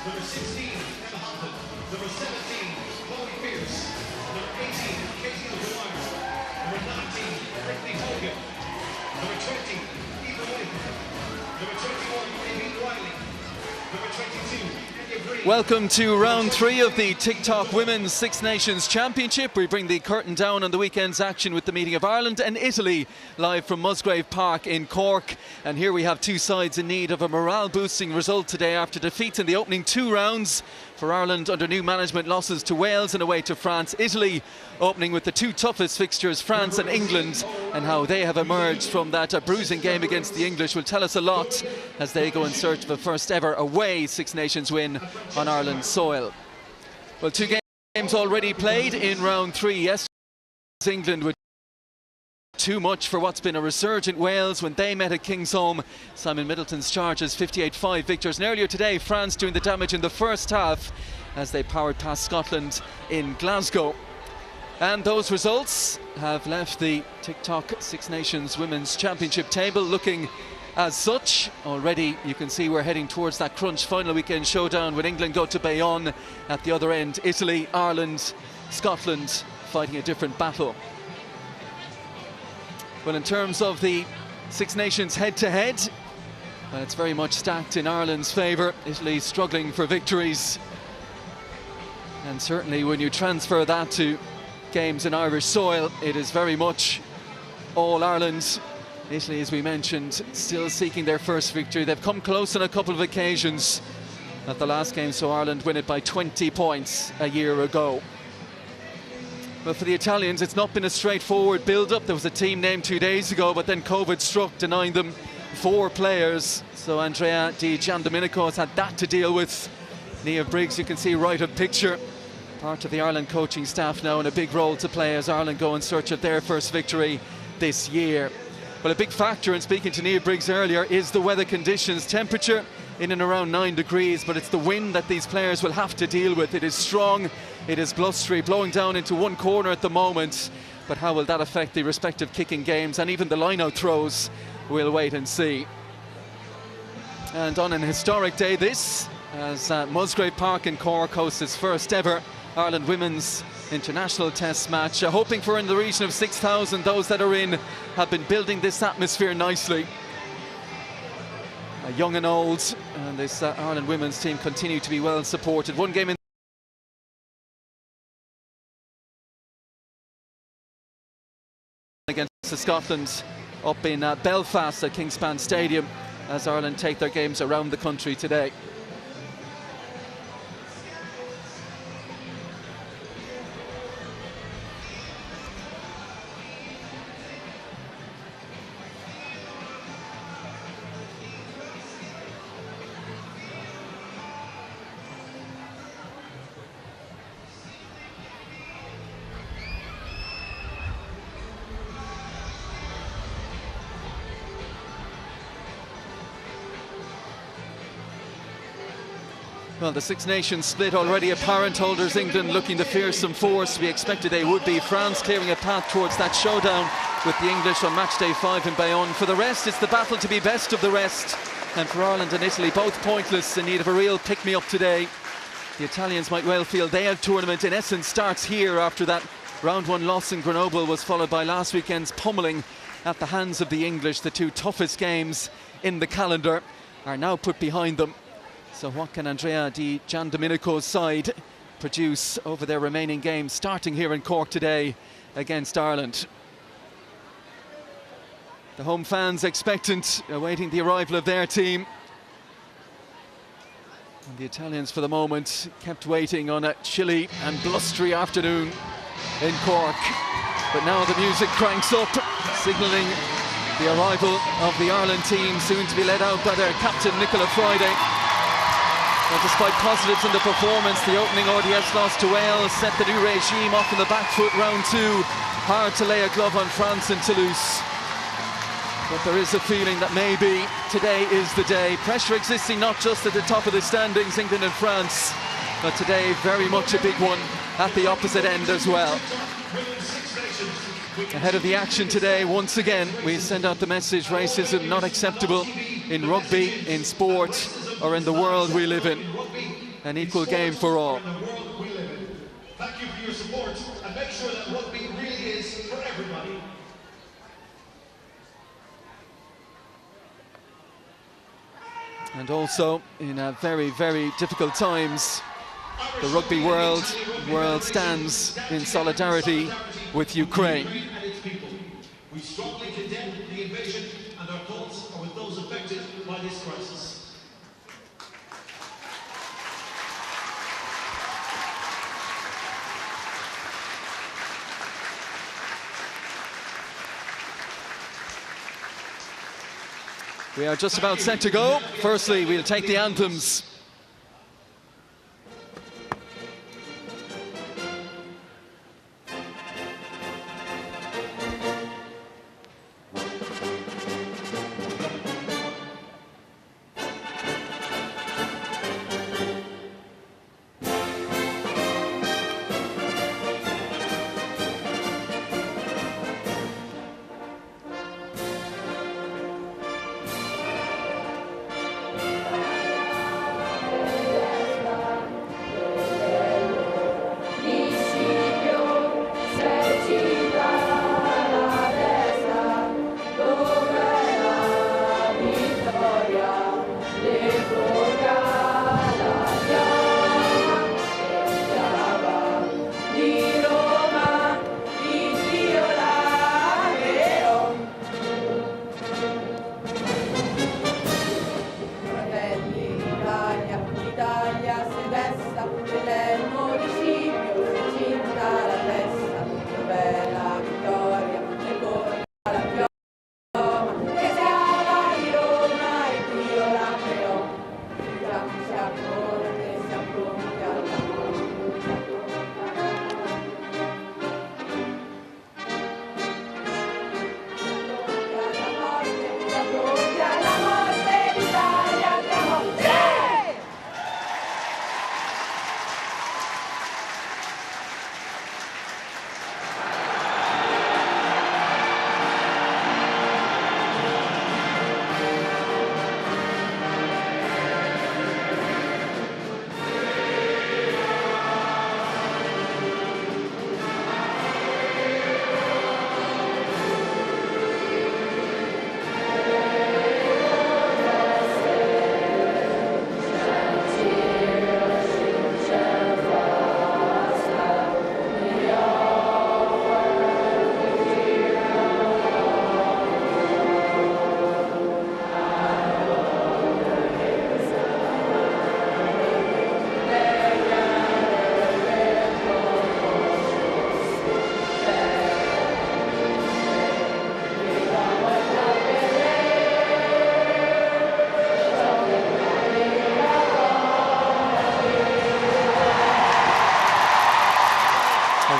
Number 16, Emma Humpton. Number 17, Chloe Pierce. Number 18, Katie McGuire. Number 19, Brittany Hogan. Number 20, Eva Whitaker. Number 21, Amy Riley. Number 22, welcome to round 3 of the TikTok Women's Six Nations Championship. We bring the curtain down on the weekend's action with the meeting of Ireland and Italy live from Musgrave Park in Cork. And here we have two sides in need of a morale-boosting result today after defeats in the opening 2 rounds. For Ireland, under new management, losses to Wales and away to France. Italy opening with the 2 toughest fixtures, France and England, and how they have emerged from that bruising game against the English will tell us a lot as they go in search of a first ever away Six Nations win on Ireland's soil. Well, 2 games already played in round 3. Yes, England would too much for what's been a resurgent Wales when they met at Kingsholm. Simon Middleton's charges 58-5 victors. And earlier today, France doing the damage in the first half as they powered past Scotland in Glasgow. And those results have left the TikTok Six Nations Women's Championship table looking as such. Already you can see we're heading towards that crunch final weekend showdown when England go to Bayonne. At the other end, Italy, Ireland, Scotland fighting a different battle. Well, in terms of the Six Nations head-to-head, well, it's very much stacked in Ireland's favour. Italy struggling for victories. And certainly when you transfer that to games in Irish soil, it is very much all Ireland. Italy, as we mentioned, still seeking their first victory. They've come close on a couple of occasions at the last game, so Ireland win it by 20 points a year ago. Well, for the Italians, it's not been a straightforward build-up. There was a team named 2 days ago, but then COVID struck, denying them 4 players. So Andrea Di Giandomenico has had that to deal with. Nia Briggs, you can see right of picture, part of the Ireland coaching staff now, and a big role to play as Ireland go in search of their first victory this year. Well, a big factor in speaking to Nia Briggs earlier is the weather conditions. Temperature in and around 9 degrees, but it's the wind that these players will have to deal with. It is strong, it is blustery, blowing down into one corner at the moment. But how will that affect the respective kicking games and even the line-out throws? We'll wait and see. And on an historic day this, as Musgrave Park in Cork hosts its first ever Ireland Women's International Test match. Hoping for in the region of 6,000. Those that are in have been building this atmosphere nicely. Young and old, and this Ireland women's team continue to be well supported. One game in against Scotland up in Belfast at Kingspan Stadium as Ireland take their games around the country today. Well, the Six Nations split already apparent. Holders England looking the fearsome force we expected they would be. France clearing a path towards that showdown with the English on match day 5 in Bayonne. For the rest, it's the battle to be best of the rest. And for Ireland and Italy, both pointless, in need of a real pick-me-up today. The Italians might well feel their tournament in essence starts here after that round 1 loss in Grenoble was followed by last weekend's pummelling at the hands of the English. The 2 toughest games in the calendar are now put behind them. So what can Andrea Di Giandomenico's side produce over their remaining games, starting here in Cork today against Ireland? The home fans expectant, awaiting the arrival of their team. And the Italians, for the moment, kept waiting on a chilly and blustery afternoon in Cork. But now the music cranks up, signalling the arrival of the Ireland team, soon to be led out by their captain, Nicola Friday. Well, despite positives in the performance, the opening RDS loss to Wales set the new regime off on the back foot round 2. Hard to lay a glove on France in Toulouse. But there is a feeling that maybe today is the day. Pressure existing not just at the top of the standings, England and France, but today very much a big one at the opposite end as well. Ahead of the action today, once again, we send out the message: racism not acceptable in rugby, in sport, or in the world we live in. an equal game for all. In the world we live in. Thank you for your support, and make sure that rugby really is for everybody. And also, in very, very difficult times, the rugby world stands in solidarity with Ukraine. And its people. We strongly condemn the invasion, and our thoughts are with those affected by this crisis. We are just about set to go. Firstly, we'll take the anthems.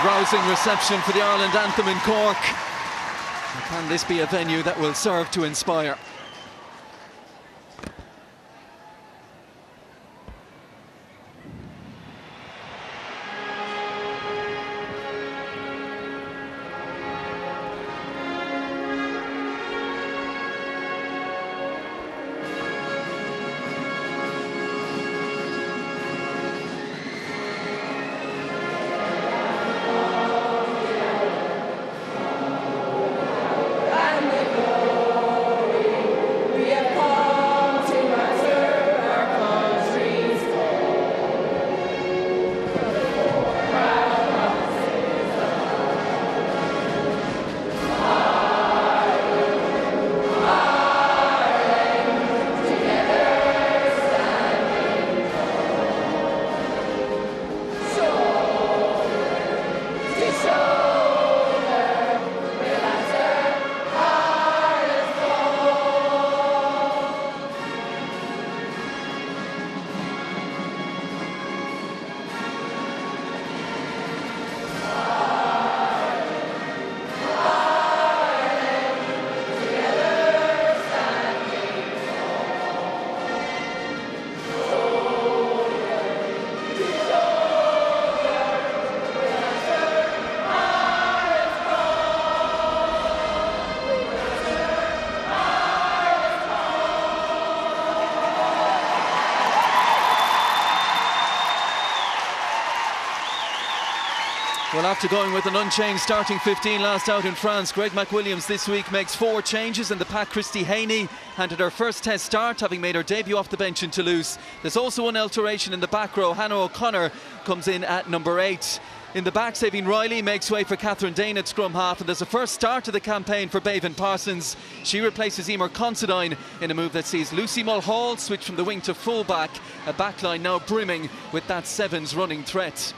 Rousing reception for the Ireland anthem in Cork. Can this be a venue that will serve to inspire? Well, after going with an unchanged starting 15 last out in France, Greg McWilliams this week makes 4 changes in the pack. Christy Haney handed her first test start, having made her debut off the bench in Toulouse. There's also an alteration in the back row. Hannah O'Connor comes in at number 8. In the back, Sabine Riley makes way for Catherine Dane at scrum half, and there's a first start to the campaign for Bevan Parsons. She replaces Emer Considine in a move that sees Lucy Mulhall switch from the wing to full-back, a backline now brimming with that Sevens running threat.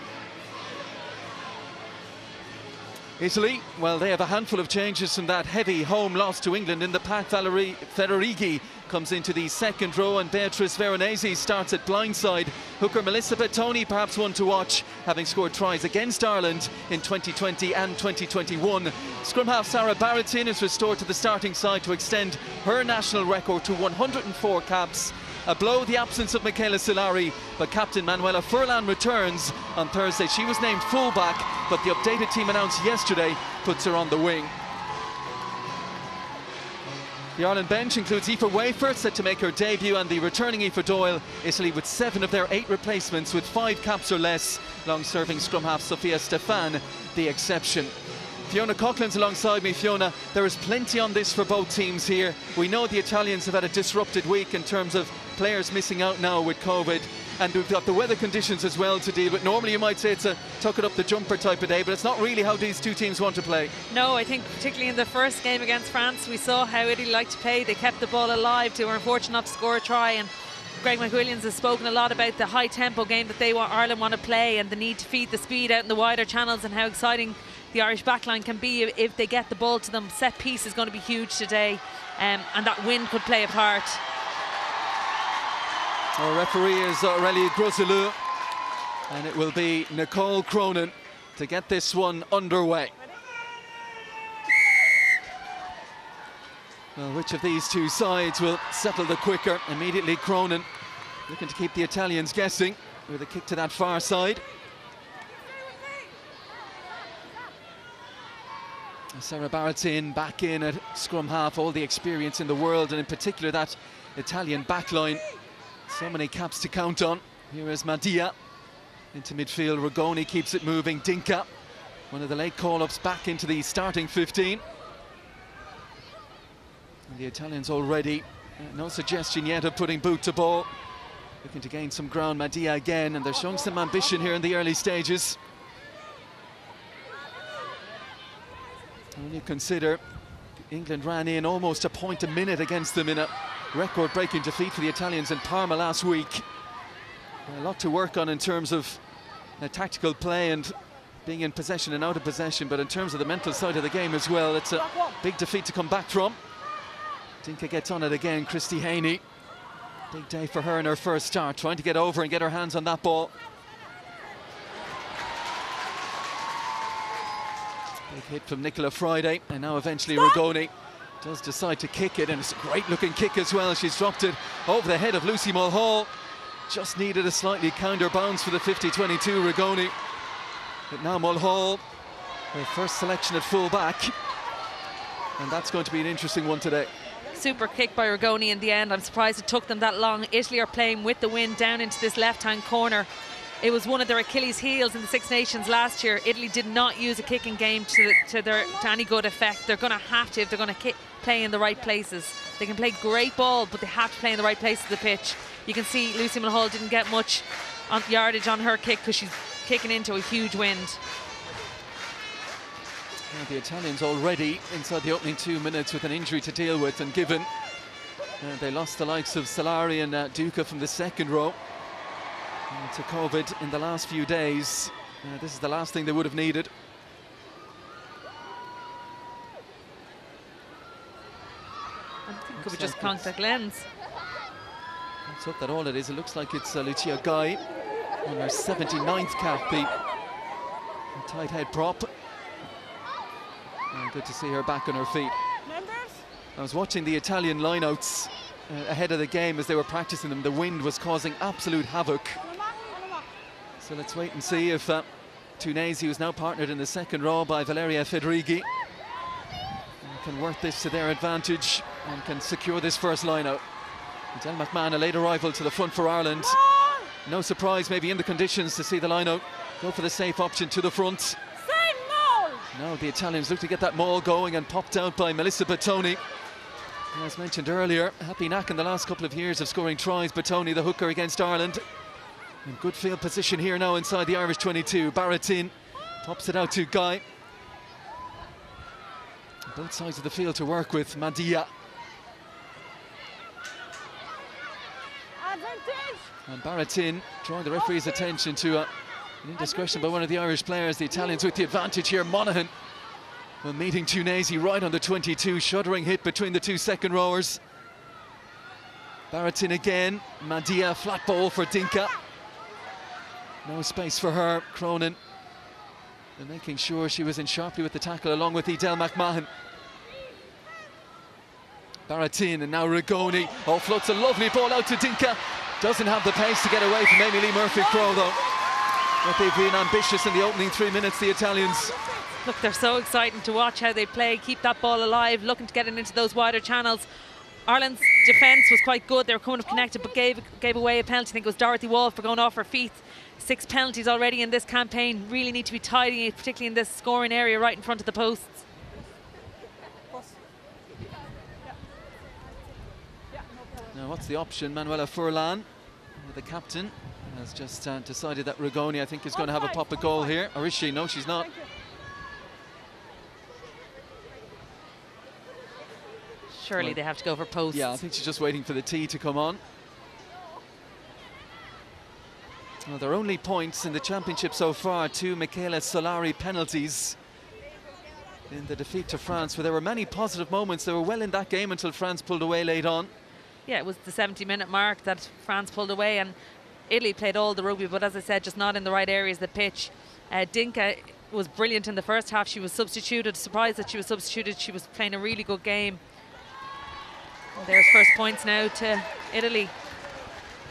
Italy, well, they have a handful of changes from that heavy home loss to England. In the pack, Valerie Federighi comes into the second row, and Beatrice Veronese starts at blindside. Hooker Melissa Bettoni, perhaps one to watch, having scored tries against Ireland in 2020 and 2021. Scrum half Sarah Baratin is restored to the starting side to extend her national record to 104 caps. A blow, the absence of Michaela Solari, but captain Manuela Furlan returns on Thursday. She was named fullback, but the updated team announced yesterday puts her on the wing. The Ireland bench includes Aoife Wafer, set to make her debut, and the returning Aoife Doyle. Italy with 7 of their 8 replacements with 5 caps or less. Long-serving scrum half Sofia Stefan, the exception. Fiona Coughlin's alongside me. Fiona, there is plenty on this for both teams here. We know the Italians have had a disrupted week in terms of players missing out now with COVID, and we've got the weather conditions as well to deal with. Normally you might say it's a tuck it up the jumper type of day, but it's not really how these two teams want to play. No, I think particularly in the first game against France, we saw how Italy liked to play. They kept the ball alive. They were unfortunate enough to score a try, and Greg McWilliams has spoken a lot about the high tempo game that Ireland want to play, and the need to feed the speed out in the wider channels, and how exciting the Irish backline can be if they get the ball to them. Set piece is going to be huge today, and that wind could play a part. Our referee is Aurélie Groselou, and it will be Nicole Cronin to get this one underway. Well, which of these two sides will settle the quicker? Immediately Cronin looking to keep the Italians guessing with a kick to that far side. Sarah Baratin back in at scrum half, all the experience in the world, and in particular that Italian backline. So many caps to count on. Here is Madia into midfield. Rigoni keeps it moving. Dinka, one of the late call-ups, back into the starting 15. And the Italians already, no suggestion yet of putting boot to ball. Looking to gain some ground. Madia again, and they're showing some ambition here in the early stages. When you consider England ran in almost a point a minute against them in a record-breaking defeat for the Italians in Parma last week. A lot to work on in terms of tactical play and being in possession and out of possession, but in terms of the mental side of the game as well, it's a big defeat to come back from. Dinka gets on it again. Christy Haney, big day for her in her first start, trying to get over and get her hands on that ball. Big hit from Nicola Friday, and now eventually Rigoni does decide to kick it, and it's a great looking kick as well. She's dropped it over the head of Lucy Mulhall. Just needed a slightly counter bounce for the 50-22 Rigoni. But now Mulhall, her first selection at full back, and that's going to be an interesting one today. Super kick by Rigoni in the end. I'm surprised it took them that long. Italy are playing with the wind down into this left-hand corner. It was one of their Achilles heels in the Six Nations last year. Italy did not use a kicking game to any good effect. They're going to have to if they're going to play in the right places. They can play great ball, but they have to play in the right place of the pitch. You can see Lucy Mulhall didn't get much yardage on her kick because she's kicking into a huge wind. Now the Italians already inside the opening 2 minutes with an injury to deal with, and given they lost the likes of Solari and Duca from the second row to COVID in the last few days. This is the last thing they would have needed. I think it could be just contact lens. Let's hope that all it is. It looks like it's Lucia Guy on her 79th cap, the tight head prop. And good to see her back on her feet. I was watching the Italian lineouts ahead of the game as they were practicing them. The wind was causing absolute havoc. So let's wait and see if Tunisi, who's now partnered in the second row by Valeria Federighi, can work this to their advantage and can secure this first line-out. Del McMahon, a late arrival to the front for Ireland. No surprise maybe in the conditions to see the line-out go for the safe option to the front. Now the Italians look to get that maul going, and popped out by Melissa Battoni. As mentioned earlier, happy knack in the last couple of years of scoring tries. Battoni, the hooker against Ireland. In good field position here now inside the Irish 22. Baratin pops it out to Guy. Both sides of the field to work with. Madia. And Baratin drawing the referee's attention to an indiscretion by one of the Irish players. The Italians with the advantage here. Monaghan, well, meeting Tunisi right on the 22. Shuddering hit between the two second rowers. Baratin again. Madia, flat ball for Dinka. No space for her. Cronin and making sure she was in sharply with the tackle along with Edel McMahon. Baratin and now Rigoni. Oh, floats a lovely ball out to Dinka. Doesn't have the pace to get away from Amy Lee Murphy-Crowe though. But they've been ambitious in the opening 3 minutes, the Italians. Look, they're so exciting to watch how they play, keep that ball alive, looking to get it into those wider channels. Ireland's defence was quite good. They were coming up connected, but gave away a penalty. I think it was Dorothy Wall for going off her feet. 6 penalties already in this campaign. Really need to be tidying it, particularly in this scoring area right in front of the posts. Now what's the option? Manuela Furlan, the captain, has just decided that Rigoni, I think, is going to have a pop at goal here. Or is she? No, she's not. Surely they have to go for posts. Yeah, I think she's just waiting for the tee to come on. Well, their only points in the championship so far, 2 Michela Solari penalties in the defeat to France, where there were many positive moments. They were well in that game until France pulled away late on. Yeah, it was the 70-minute mark that France pulled away, and Italy played all the rugby, but as I said, just not in the right areas of the pitch. Dinka was brilliant in the first half. She was substituted. Surprised that she was substituted. She was playing a really good game. And there's first points now to Italy.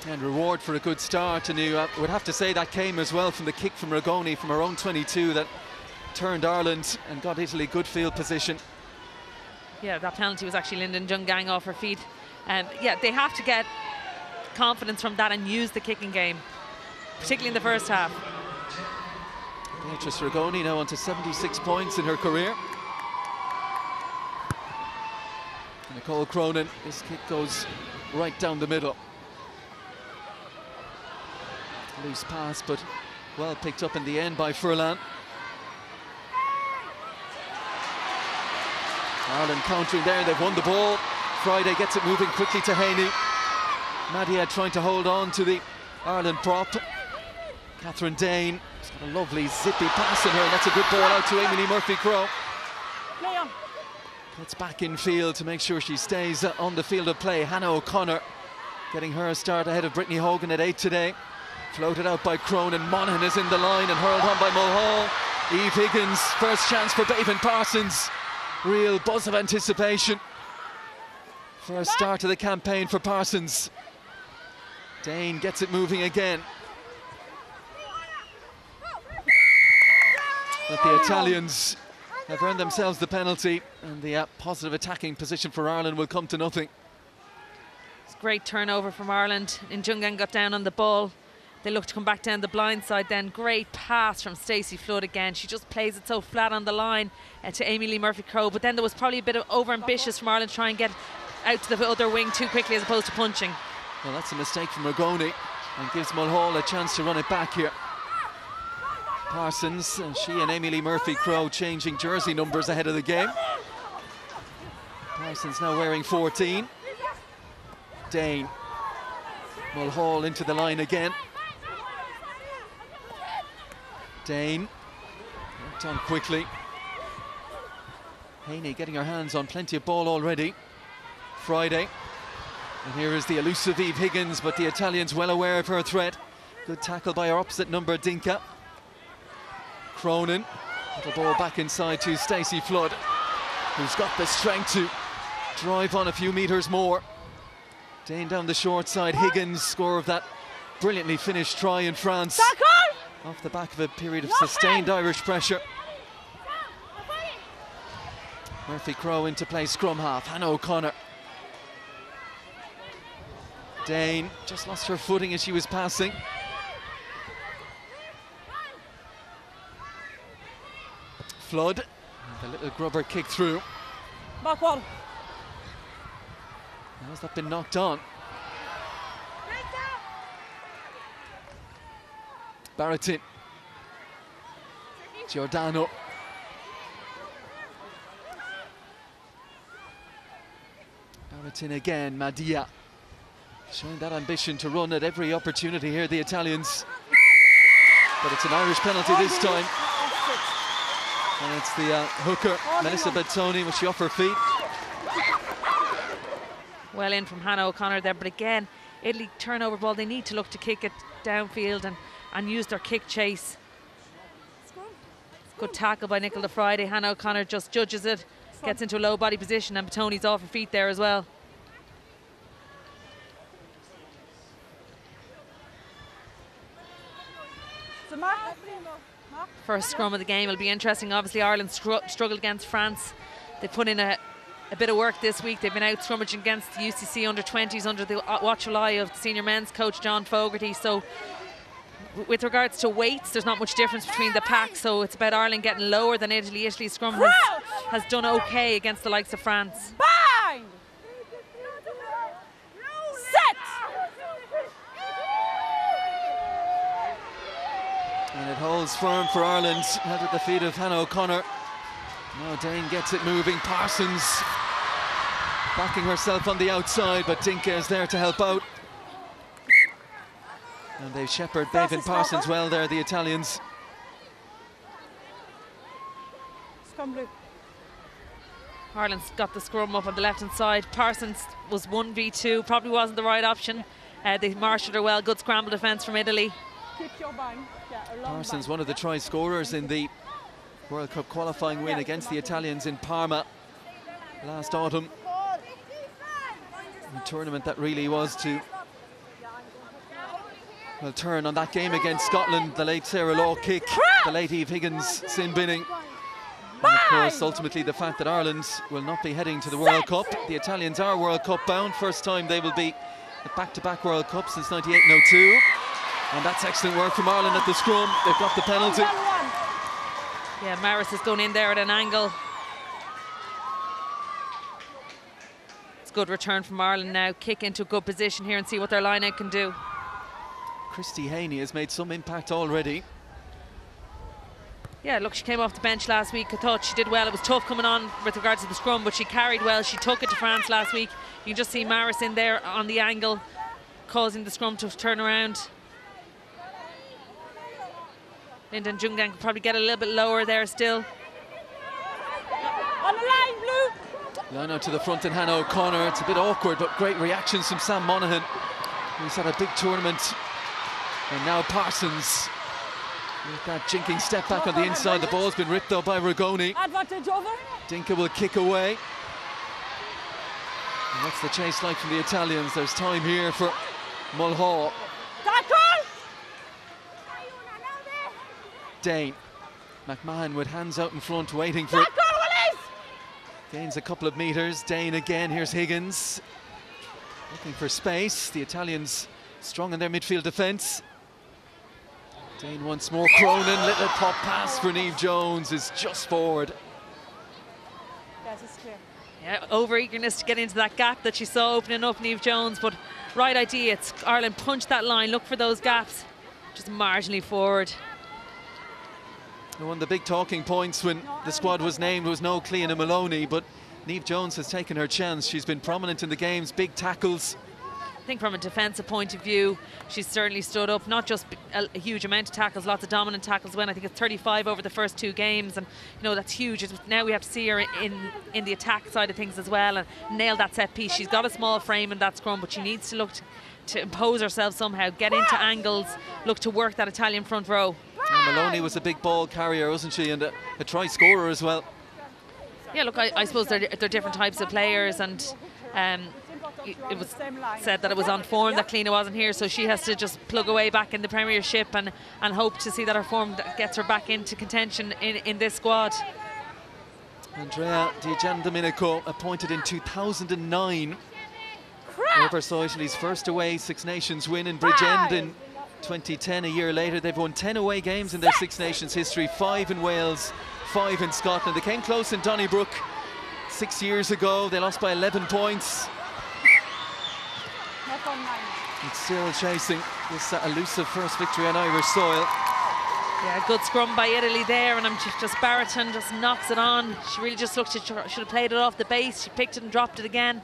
And reward for a good start, and you would have to say that came as well from the kick from Rigoni from her own 22 that turned Ireland and got Italy good field position. Yeah, that penalty was actually Lyndon Jungang off her feet. Yeah, they have to get confidence from that and use the kicking game, particularly in the first half. Beatrice Rigoni now on to 76 points in her career. Nicole Cronin, this kick goes right down the middle. Loose pass, but well picked up in the end by Furlan. Ireland countering there, they've won the ball. Friday gets it moving quickly to Haney. Madia trying to hold on to the Ireland prop. Catherine Dane, she's got a lovely zippy pass in her, and that's a good ball out to Amy Lee Murphy-Crowe. Cuts back in field to make sure she stays on the field of play. Hannah O'Connor getting her start ahead of Brittany Hogan at 8 today. Floated out by Cronin. Monaghan is in the line and hurled on by Mulhall. Eve Higgins, first chance for Bevan Parsons. Real buzz of anticipation. First start of the campaign for Parsons. Dane gets it moving again. But the Italians have earned themselves the penalty, and the positive attacking position for Ireland will come to nothing. It's a great turnover from Ireland. Njungan got down on the ball. They look to come back down the blind side then. Great pass from Stacey Flood again. She just plays it so flat on the line to Amy Lee Murphy-Crowe. But then there was probably a bit of over-ambitious from Ireland to try and get out to the other wing too quickly as opposed to punching. Well, that's a mistake from Rigoni and gives Mulhall a chance to run it back here. Parsons, she and Amy Lee Murphy-Crowe changing jersey numbers ahead of the game. Parsons now wearing 14. Dane. Mulhall into the line again. Dane, done quickly. Haney getting her hands on plenty of ball already. Friday, and here is the elusive Eve Higgins, but the Italians well aware of her threat. Good tackle by her opposite number, Dinka. Cronin, the ball back inside to Stacey Flood, who's got the strength to drive on a few metres more. Dane down the short side. Higgins, score of that brilliantly finished try in France. Off the back of a period of sustained Irish pressure. Murphy-Crowe into play, scrum half. Hannah O'Connor. Dane just lost her footing as she was passing. Flood. And the little grubber kick through. Back one. How's that been knocked on? Barrettin. Giordano. Barrettin again, Madia. Showing that ambition to run at every opportunity here, the Italians. But it's an Irish penalty this time. And it's the hooker, Melissa Bettoni, was she off her feet? Well in from Hannah O'Connor there, but again, Italy turnover ball, they need to look to kick it downfield and use their kick chase. Good tackle by Nicola Friday. Hannah O'Connor just judges it, gets into a low body position, and Bettoni's off her feet there as well. First scrum of the game will be interesting. Obviously Ireland struggled against France. They put in a bit of work this week. They've been out scrummaging against the UCC under-20s under the watchful eye of the senior men's coach John Fogarty. So with regards to weights, there's not much difference between the packs, so it's about Ireland getting lower than Italy. Italy's scrum has done okay against the likes of France. Bind! Set! And it holds firm for Ireland, held at the feet of Hannah O'Connor. Now Dane gets it moving. Parsons backing herself on the outside, but Dinka is there to help out. And they've shepherded Bevan Parsons well there, the Italians. Ireland's got the scrum up on the left-hand side. Parsons was 1v2, probably wasn't the right option. They marshalled her well, good scramble defence from Italy. Parsons, one of the try scorers in the World Cup qualifying win against the Italians in Parma last autumn. A tournament that really was to turn on that game against Scotland, the late Sarah Law kick, the late Eve Higgins sin binning. And of course, ultimately the fact that Ireland will not be heading to the World Cup. The Italians are World Cup bound, first time they will be at back-to-back World Cup since 98 and 02. And that's excellent work from Ireland at the scrum. They've got the penalty. Yeah, Maris has gone in there at an angle. It's a good return from Ireland now. Kick into a good position here and see what their line-out can do. Christy Haney has made some impact already. Yeah, look, she came off the bench last week. I thought she did well. It was tough coming on with regards to the scrum, but she carried well. She took it to France last week. You can just see Maris in there on the angle, causing the scrum to turn around. Lyndon Jungan could probably get a little bit lower there still. On the line, Blue! Line out to the front and Hannah O'Connor. It's a bit awkward, but great reactions from Sam Monaghan, who's had a big tournament. And now Parsons with that jinking step back on the inside. The ball's been ripped up by Rigoni. Advantage over. Dinka will kick away. And what's the chase like from the Italians? There's time here for Mulhall. Tackle! Dane. McMahon with hands out in front, waiting for it. Gains a couple of metres. Dane again. Here's Higgins. Looking for space. The Italians strong in their midfield defence. Dane once more. Cronin, little pop pass for Niamh Jones is just forward. Yes, it's clear. Yeah, over eagerness to get into that gap that she saw opening up Niamh Jones, but right idea. It's Ireland punch that line, look for those gaps, just marginally forward. One of the big talking points when the squad was named was no Cleona Maloney, but Niamh Jones has taken her chance. She's been prominent in the games, big tackles. I think from a defensive point of view, she's certainly stood up, not just a huge amount of tackles, lots of dominant tackles when I think it's 35 over the first 2 games, and you know that's huge. Now we have to see her in the attack side of things as well and nail that set piece. She's got a small frame in that scrum, but she needs to look to impose herself somehow, get into angles, look to work that Italian front row. And Maloney was a big ball carrier, wasn't she, and a try scorer as well. Yeah, look, I suppose they're different types of players, and it was said that it was on form that Cleena wasn't here, so she has to just plug away back in the Premiership and hope to see that her form gets her back into contention in this squad. Andrea Di Giandomenico, appointed in 2009, oversaw Italy's first away Six Nations win in Bridgend in 2010. A year later, they've won 10 away games in their Six Nations history, 5 in Wales, 5 in Scotland. They came close in Donnybrook 6 years ago. They lost by 11 points. Not on 9. It's still chasing this elusive first victory on Irish soil. Yeah, good scrum by Italy there, and just Barrington just knocks it on. She really just looked, she should have played it off the base. She picked it and dropped it again.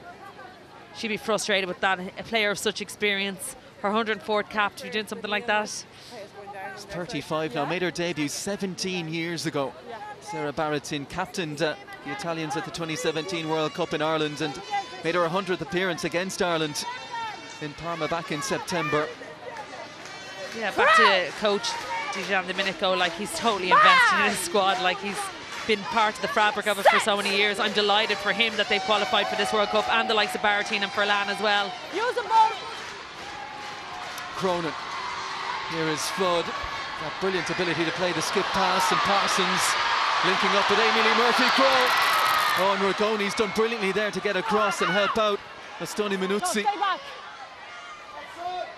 She'd be frustrated with that, a player of such experience. Her 104th cap to be doing something like that. She's 35 now, made her debut 17 years ago. Sarah Barrington captained the Italians at the 2017 World Cup in Ireland and made her 100th appearance against Ireland in Parma back in September. Yeah, back to coach Dijan Domenico, like he's totally invested in his squad, like he's been part of the fabric of it for so many years. I'm delighted for him that they've qualified for this World Cup, and the likes of Barretine and Furlan as well. Use the ball. Cronin. Here is Flood. That brilliant ability to play the skip pass, and Parsons linking up with Emily Murphy-Crowe. Oh, and Rigoni's done brilliantly there to get across and help out Astoni Minuzzi. Stay back.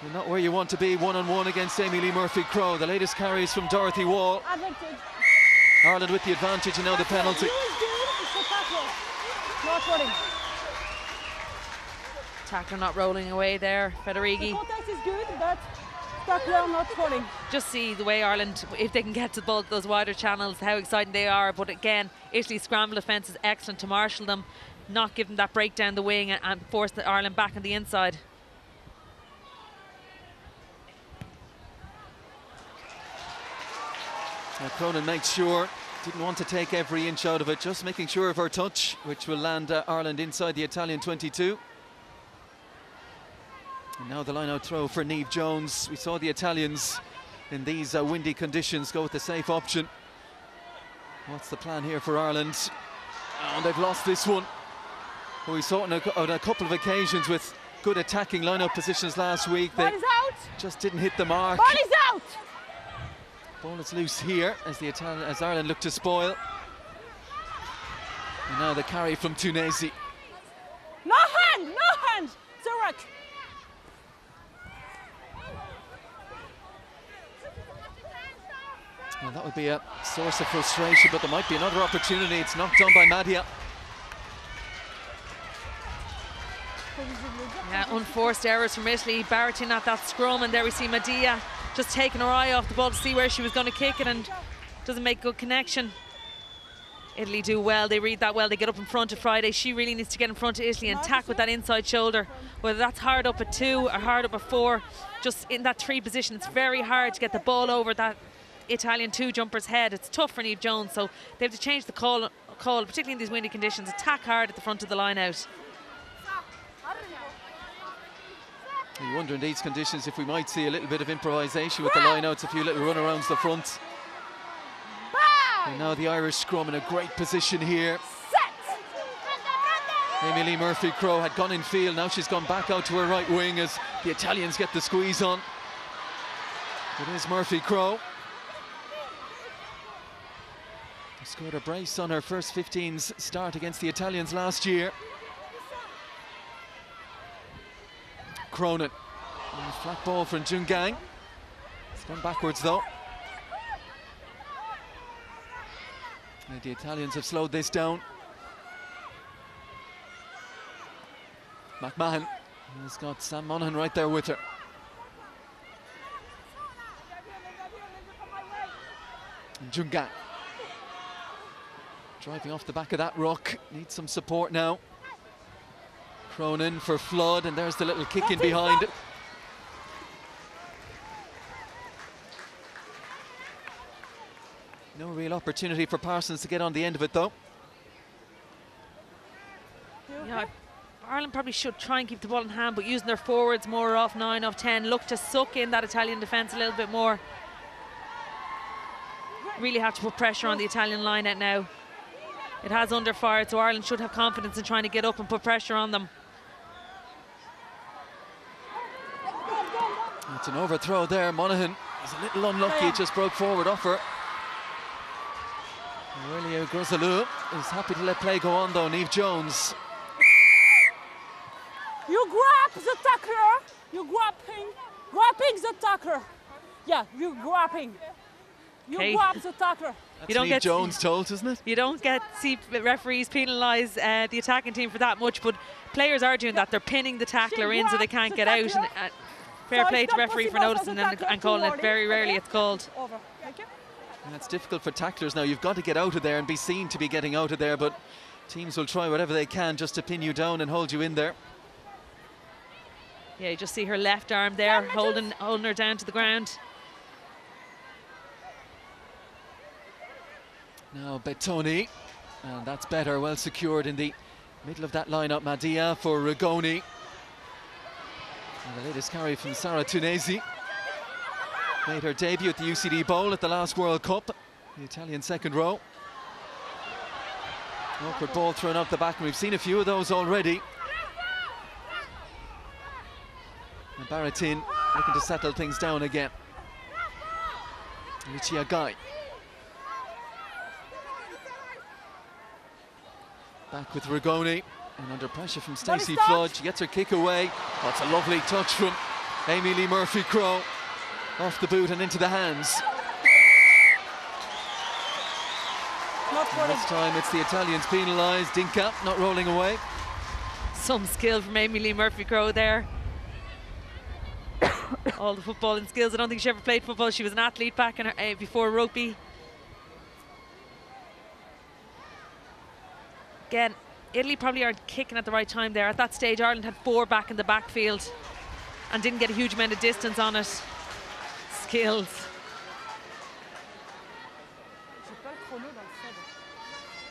You're not where you want to be one-on-one against Emily Murphy-Crowe. The latest carry is from Dorothy Wall. Advantage. Ireland with the advantage, and now the penalty. Not running. Tackler not rolling away there, Federighi. The contact is good, but tackler not falling. Just see the way Ireland, if they can get to both those wider channels, how exciting they are. But again, Italy's scramble defence is excellent to marshal them, not give them that break down the wing and force Ireland back on the inside. Cronin makes sure, didn't want to take every inch out of it, just making sure of her touch, which will land Ireland inside the Italian 22. And now the line-out throw for Niamh Jones. We saw the Italians in these windy conditions go with the safe option. What's the plan here for Ireland? And they've lost this one. Well, we saw it on a couple of occasions with good attacking line-out positions last week. They Ball is out. just didn't hit the mark. Ball is out. Ball is loose here as Ireland look to spoil. And now the carry from Tunisi. No hand, no hand. Zurek. Well, that would be a source of frustration, but there might be another opportunity. It's knocked on by Madia. Yeah, unforced errors from Italy. Barretine at that scrum, and there we see Madia just taking her eye off the ball to see where she was going to kick it, and doesn't make good connection. Italy do well, they read that well, they get up in front of Friday. She really needs to get in front of Italy and tack with that inside shoulder. Whether that's hard up at 2 or hard up at 4, just in that 3 position, it's very hard to get the ball over that Italian 2 jumper's head. It's tough for Niamh Jones, so they have to change the call, particularly in these windy conditions. Attack hard at the front of the line out. You wonder in these conditions if we might see a little bit of improvisation with the line-outs, a few little run-arounds the front. And now the Irish scrum in a great position here. Emily Murphy-Crowe had gone in field, now she's gone back out to her right wing as the Italians get the squeeze on. It is Murphy-Crowe. Scored a brace on her first 15's start against the Italians last year. Cronin. Flat ball from Jungang. It's gone backwards though. And the Italians have slowed this down. McMahon has got Sam Monaghan right there with her. And Jungang. Driving off the back of that ruck. Needs some support now. Cronin for Flood, and there's the little kick in behind. No real opportunity for Parsons to get on the end of it though. Yeah, Ireland probably should try and keep the ball in hand, but using their forwards more off 9, off 10, look to suck in that Italian defence a little bit more. Really have to put pressure on the Italian line out now. It has underfired, so Ireland should have confidence in trying to get up and put pressure on them. It's an overthrow there. Monaghan is a little unlucky, it just broke forward off her. Aurelio Grosalou is happy to let play go on though. Niamh Jones. You grab the tackler. You grabbing the tackler. Yeah, you grabbing. You grab the tackler. That's Niamh Jones told, isn't it? You don't see referees penalise the attacking team for that much, but players are doing that. They're pinning the tackler in so they can't get out. And fair play to referee for noticing and calling it. Very rarely it's called. And it's difficult for tacklers now. You've got to get out of there and be seen to be getting out of there, but teams will try whatever they can just to pin you down and hold you in there. Yeah, you just see her left arm there holding her down to the ground. Now Bettoni, and that's better, well secured in the middle of that lineup. Madia for Rigoni. And the latest carry from Sarah Tunesi. Made her debut at the UCD Bowl at the last World Cup. The Italian second row. Awkward ball thrown out the back, and we've seen a few of those already. And Baratin looking to settle things down again. Lucia Guy. Back with Rigoni, and under pressure from Stacey Flood. She gets her kick away. Oh, it's a lovely touch from Amy Lee Murphy-Crowe. Off the boot and into the hands. And this time it's the Italians penalised. Dinka not rolling away. Some skill from Amy Lee Murphy-Crowe there. All the footballing skills. I don't think she ever played football. She was an athlete back in her, before rugby. Again, Italy probably aren't kicking at the right time there. At that stage, Ireland had 4 back in the backfield and didn't get a huge amount of distance on it. Skills.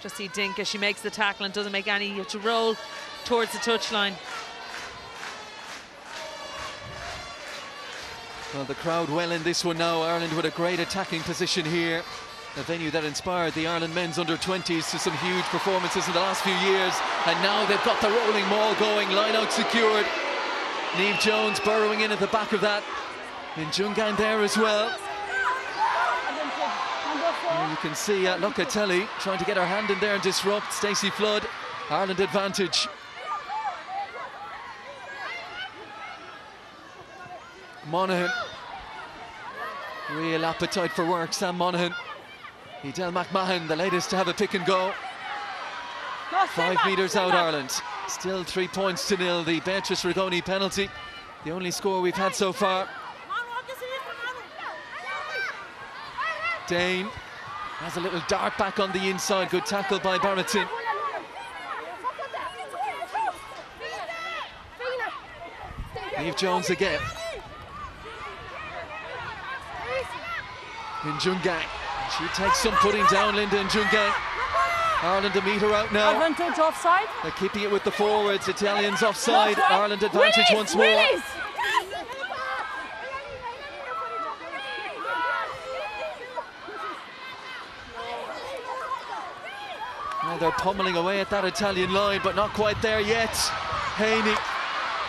Just see Dinka, she makes the tackle and doesn't make any to roll towards the touchline. Well, the crowd well in this one now. Ireland with a great attacking position here. A venue that inspired the Ireland men's under-20s to some huge performances in the last few years. And now they've got the rolling maul going, line out secured. Niamh Jones burrowing in at the back of that. Njungan there as well. And you can see Locatelli trying to get her hand in there and disrupt. Stacey Flood, Ireland advantage. Monaghan. Real appetite for work, Sam Monaghan. Edel McMahon, the latest to have a pick and go. 5 metres out, Ireland. Still 3 points to nil. The Beatrice Rigoni penalty, the only score we've had so far. Dane has a little dart back on the inside. Good tackle by Baratin. Niamh Jones again. Njungan. She takes some putting down, Linda Njungan. Ireland to meet her out now. Advantage offside. They're keeping it with the forwards. Italians offside. Ireland advantage once more. Well, they're pummeling away at that Italian line, but not quite there yet. Haney,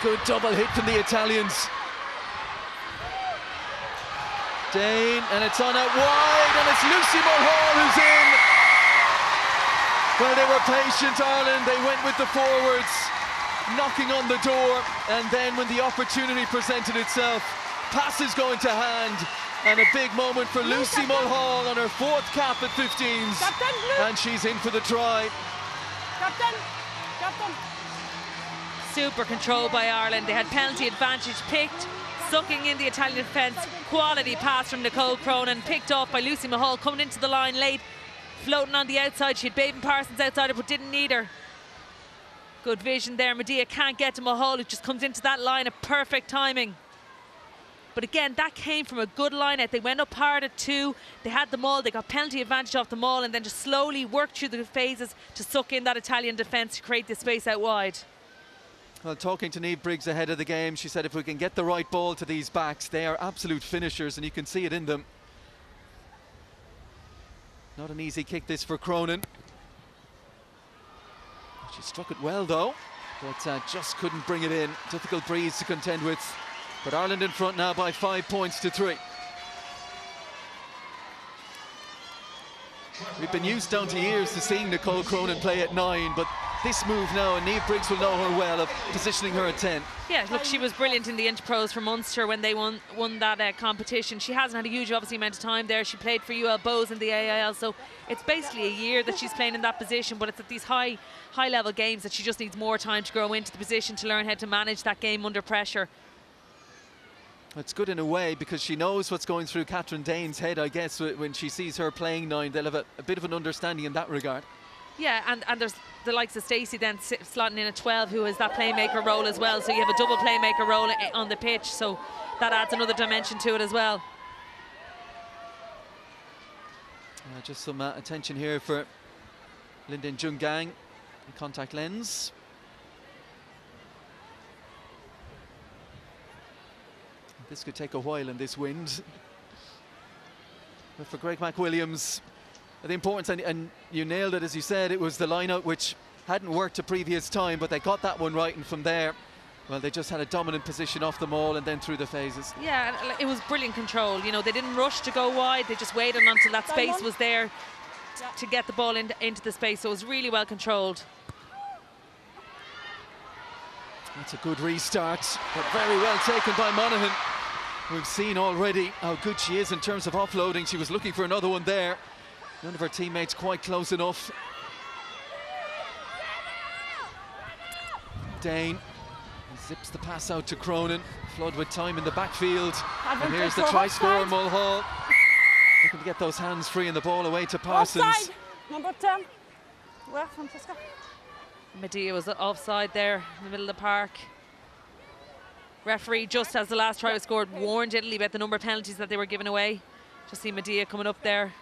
good double hit from the Italians. Dane, and it's on out wide, and it's Lucy Mulhall who's in. Well, they were patient, Ireland. They went with the forwards, knocking on the door, and then when the opportunity presented itself, passes going to hand, and a big moment for Lucy Mulhall on her 4th cap at 15s, and she's in for the try. Captain. Super control by Ireland. They had penalty advantage picked, sucking in the Italian defence. Quality pass from Nicole Cronin, picked off by Lucy Mulhall, coming into the line late, floating on the outside. She had Baben Parsons outside her, but didn't need her. Good vision there. Medea can't get to Mulhall, who just comes into that line of perfect timing. But again, that came from a good line out. They went up hard at 2. They had the maul. They got penalty advantage off the maul, and then just slowly worked through the phases to suck in that Italian defence to create the space out wide. Well, talking to Niamh Briggs ahead of the game, she said if we can get the right ball to these backs, they are absolute finishers, and you can see it in them. Not an easy kick this for Cronin. She struck it well though, but just couldn't bring it in. Difficult breeze to contend with. But Ireland in front now by 5 points to 3. We've been used down to years to seeing Nicole Cronin play at 9, but this move now, and Niamh Briggs will know her well, of positioning her at 10. Yeah, look, she was brilliant in the Interpros for Munster when they won that competition. She hasn't had a huge, obviously, amount of time there. She played for UL Bows in the AIL, so it's basically a year that she's playing in that position, but it's at these high-level games that she just needs more time to grow into the position, to learn how to manage that game under pressure. It's good in a way because she knows what's going through Catherine Dane's head, I guess, when she sees her playing 9. They'll have a bit of an understanding in that regard. Yeah, and there's the likes of Stacey then slotting in at 12, who has that playmaker role as well. So you have a double playmaker role on the pitch, so that adds another dimension to it as well. Just some attention here for Lyndon Jungang, the contact lens. This could take a while in this wind. But for Greg McWilliams, the importance, and you nailed it as you said, it was the line-out which hadn't worked a previous time, but they got that one right, and from there, well, they just had a dominant position off the maul and then through the phases. Yeah, it was brilliant control. You know, they didn't rush to go wide, they just waited until that space was there to get the ball into the space, so it was really well controlled. That's a good restart, but very well taken by Monaghan. We've seen already how good she is in terms of offloading. She was looking for another one there. None of her teammates quite close enough. Dane zips the pass out to Cronin. Flood with time in the backfield. And here's the try scorer, Mulhall. Looking to get those hands free and the ball away to Parsons. Offside. Number 10. Where, Francesca? Medea was offside there in the middle of the park. Referee, just as the last try was scored, warned Italy about the number of penalties that they were giving away. Just see Medea coming up there.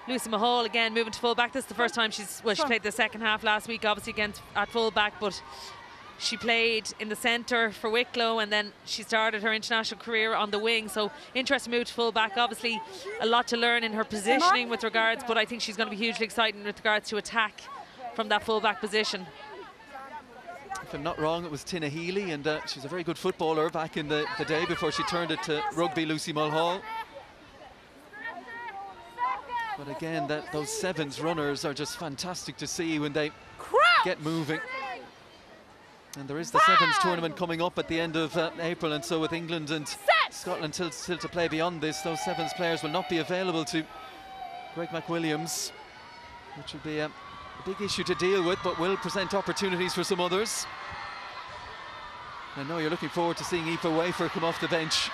Lucy Mahal again moving to full back. This is the first time she played the second half last week, obviously at full back, but she played in the centre for Wicklow, and then she started her international career on the wing. So interesting move to full back. Obviously a lot to learn in her positioning with regards, but I think she's going to be hugely exciting with regards to attack from that full back position. If I'm not wrong, it was Tina Healy, and she's a very good footballer back in the day before she turned it to rugby, Lucy Mulhall. But again, those sevens runners are just fantastic to see when they get moving. And there is the sevens tournament coming up at the end of April, and so with England and Scotland still to play beyond this, those sevens players will not be available to Greg McWilliams, which will be a big issue to deal with, but will present opportunities for some others. I know you're looking forward to seeing Aoife Wafer come off the bench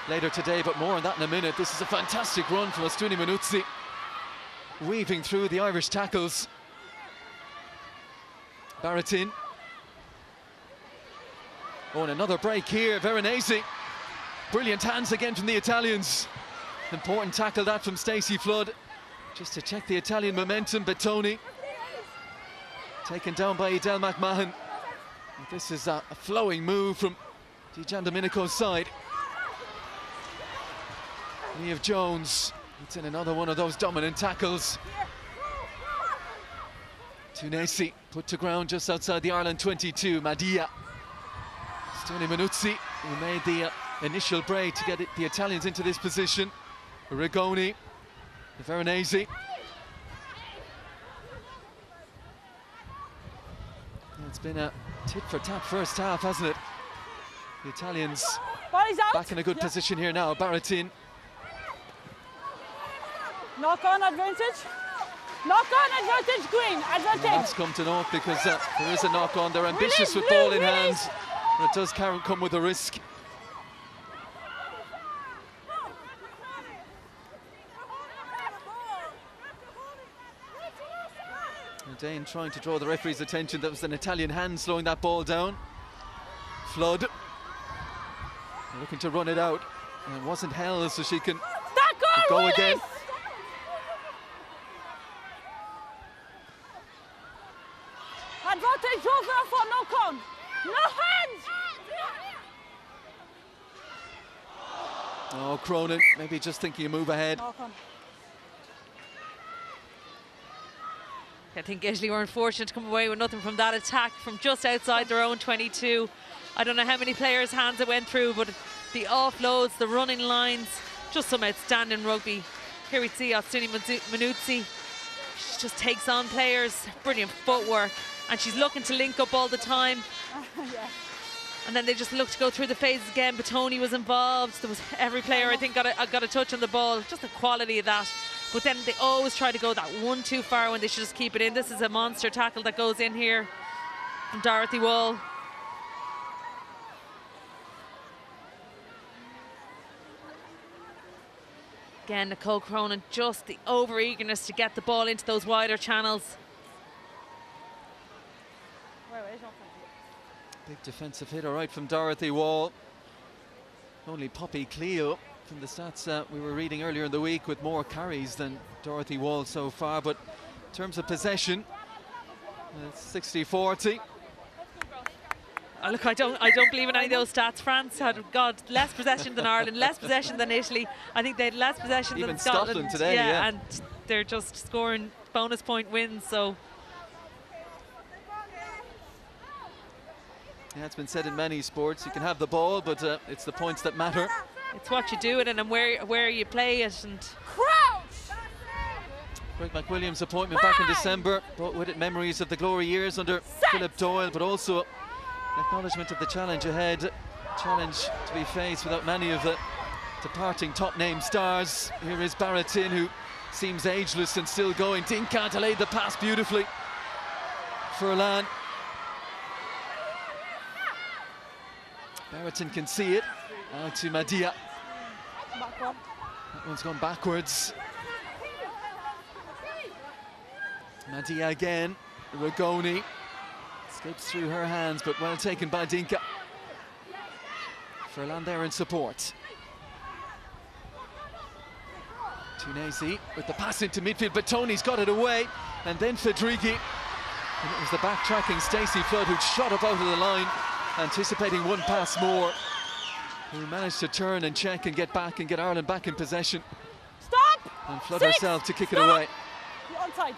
later today, but more on that in a minute. This is a fantastic run from Astuni Manuzzi, weaving through the Irish tackles. Baratin. Oh, and another break here, Veronese. Brilliant hands again from the Italians. Important tackle that from Stacey Flood, just to check the Italian momentum. Bettoni taken down by Edel McMahon. This is a flowing move from Gian Domenico's side. Niamh Jones, it's in another one of those dominant tackles. Tunesi put to ground just outside the Ireland 22. Madia. Astuni Manuzzi, who made the initial break to get the Italians into this position. Rigoni, the Veronese. It's been a tit-for-tat first half, hasn't it? The Italians back in a good position here now. Baratin. Knock-on advantage. Knock-on advantage, Green. Advantage. Well, that's come to naught because there is a knock-on. They're ambitious with ball in hand, but it does come with a risk. Dane trying to draw the referee's attention. That was an Italian hand slowing that ball down. Flood looking to run it out, and it wasn't held, so she can go again. Advantage over for knock-on. No hands. Oh, Cronin maybe just thinking a move ahead. I think Italy were unfortunate to come away with nothing from that attack from just outside their own 22. I don't know how many players' hands it went through, but the offloads, the running lines, just some outstanding rugby. Here we see Astuni Manuzzi. She just takes on players, brilliant footwork, and she's looking to link up all the time. Yeah. And then they just look to go through the phases again, but Tony was involved. There was every player, I think, got a touch on the ball. Just the quality of that. But then they always try to go that one too far when they should just keep it in. This is a monster tackle that goes in here from Dorothy Wall. Again, Nicole Cronin, just the over-eagerness to get the ball into those wider channels. Big defensive hit, all right, from Dorothy Wall. Only Poppy Cleo from the stats we were reading earlier in the week with more carries than Dorothy Wall so far. But in terms of possession, it's 60-40. Oh, look, I don't believe in any of those stats. France had, God, less possession than Ireland, less possession than Italy. I think they had less possession Even than Scotland today, yeah. And they're just scoring bonus point wins, so. Yeah, it's been said in many sports, you can have the ball, but it's the points that matter. It's what you do with it and where you play it. And Crouch! Greg McWilliams' appointment back in December brought with it memories of the glory years under Philip Doyle, but also an acknowledgement of the challenge ahead. Challenge to be faced without many of the departing top name stars. Here is Baratin, who seems ageless and still going. Dinka to lay the pass beautifully. Furlan. Baratin can see it. Out to Madia. That one's gone backwards. Madia again. Ragoni escapes through her hands, but well taken by Dinka. Furlan there in support. Tunisi with the pass into midfield, but Tony's got it away, and then Fedrighi. And it was the backtracking Stacey Flood who shot up out of the line, anticipating one pass more, who managed to turn and check and get back and get Ireland back in possession. Stop! And Flood 6, herself to kick it stop. away. You're onside.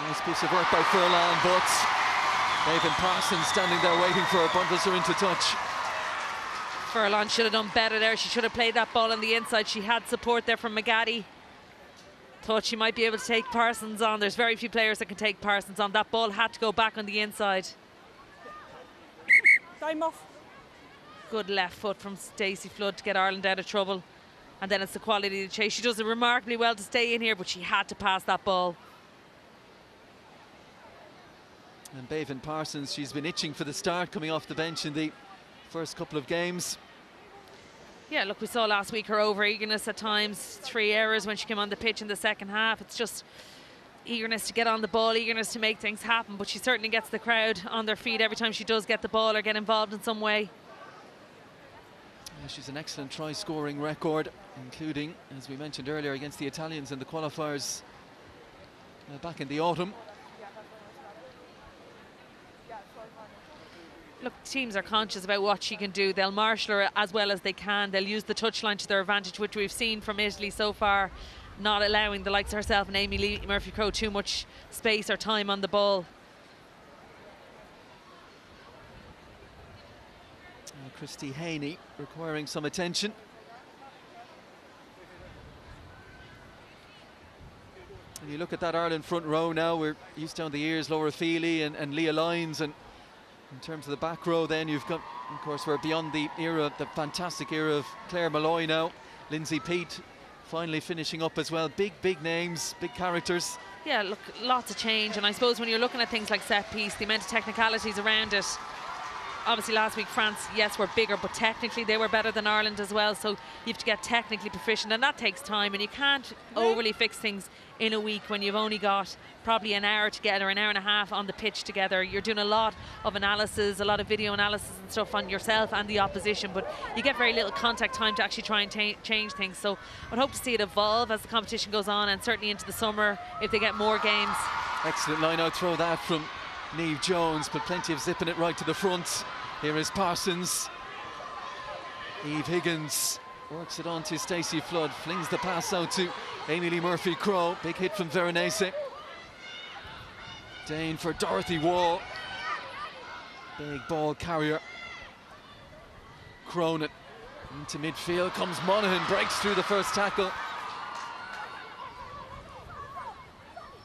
Nice piece of work by Furlan, but Nathan Parsons standing there waiting for her. Bundles her into touch. Furlan should have done better there. She should have played that ball on the inside. She had support there from McGaddy. Thought she might be able to take Parsons on. There's very few players that can take Parsons on. That ball had to go back on the inside. Time off. Good left foot from Stacey Flood to get Ireland out of trouble. And then it's the quality of the chase. She does it remarkably well to stay in here, but she had to pass that ball. And Bevan Parsons, she's been itching for the start, coming off the bench in the first couple of games. Yeah, look, we saw last week her over-eagerness at times. 3 errors when she came on the pitch in the second half. It's just eagerness to get on the ball, eagerness to make things happen, but she certainly gets the crowd on their feet every time she does get the ball or get involved in some way. Yeah, she's an excellent try-scoring record, including, as we mentioned earlier, against the Italians in the qualifiers back in the autumn. Look, teams are conscious about what she can do. They'll marshal her as well as they can. They'll use the touchline to their advantage, which we've seen from Italy so far, not allowing the likes of herself and Amy Lee Murphy-Crowe too much space or time on the ball. Christy Haney requiring some attention. And you look at that Ireland front row now, we're used down the years, Laura Feely and Leah Lyons, and in terms of the back row then you've got, of course, we're beyond the era, the fantastic era of Claire Malloy now. Lindsay Peat finally finishing up as well. Big names, big characters. Yeah, look, lots of change, and I suppose when you're looking at things like set piece, the amount of technicalities around it. Obviously last week France, yes, were bigger, but technically they were better than Ireland as well, so you have to get technically proficient, and that takes time, and you can't overly fix things in a week when you've only got probably an hour together, an hour and a half on the pitch together. You're doing a lot of analysis, a lot of video analysis and stuff on yourself and the opposition, but you get very little contact time to actually try and change things. So I'd hope to see it evolve as the competition goes on, and certainly into the summer if they get more games. Excellent line out throw that from Niamh Jones, but plenty of zipping it right to the front. Here is Parsons. Eve Higgins works it on to Stacey Flood, flings the pass out to Amy Lee Murphy-Crowe. Big hit from Veronese. Dane for Dorothy Wall. Big ball carrier. Cronin into midfield comes Monaghan, breaks through the first tackle.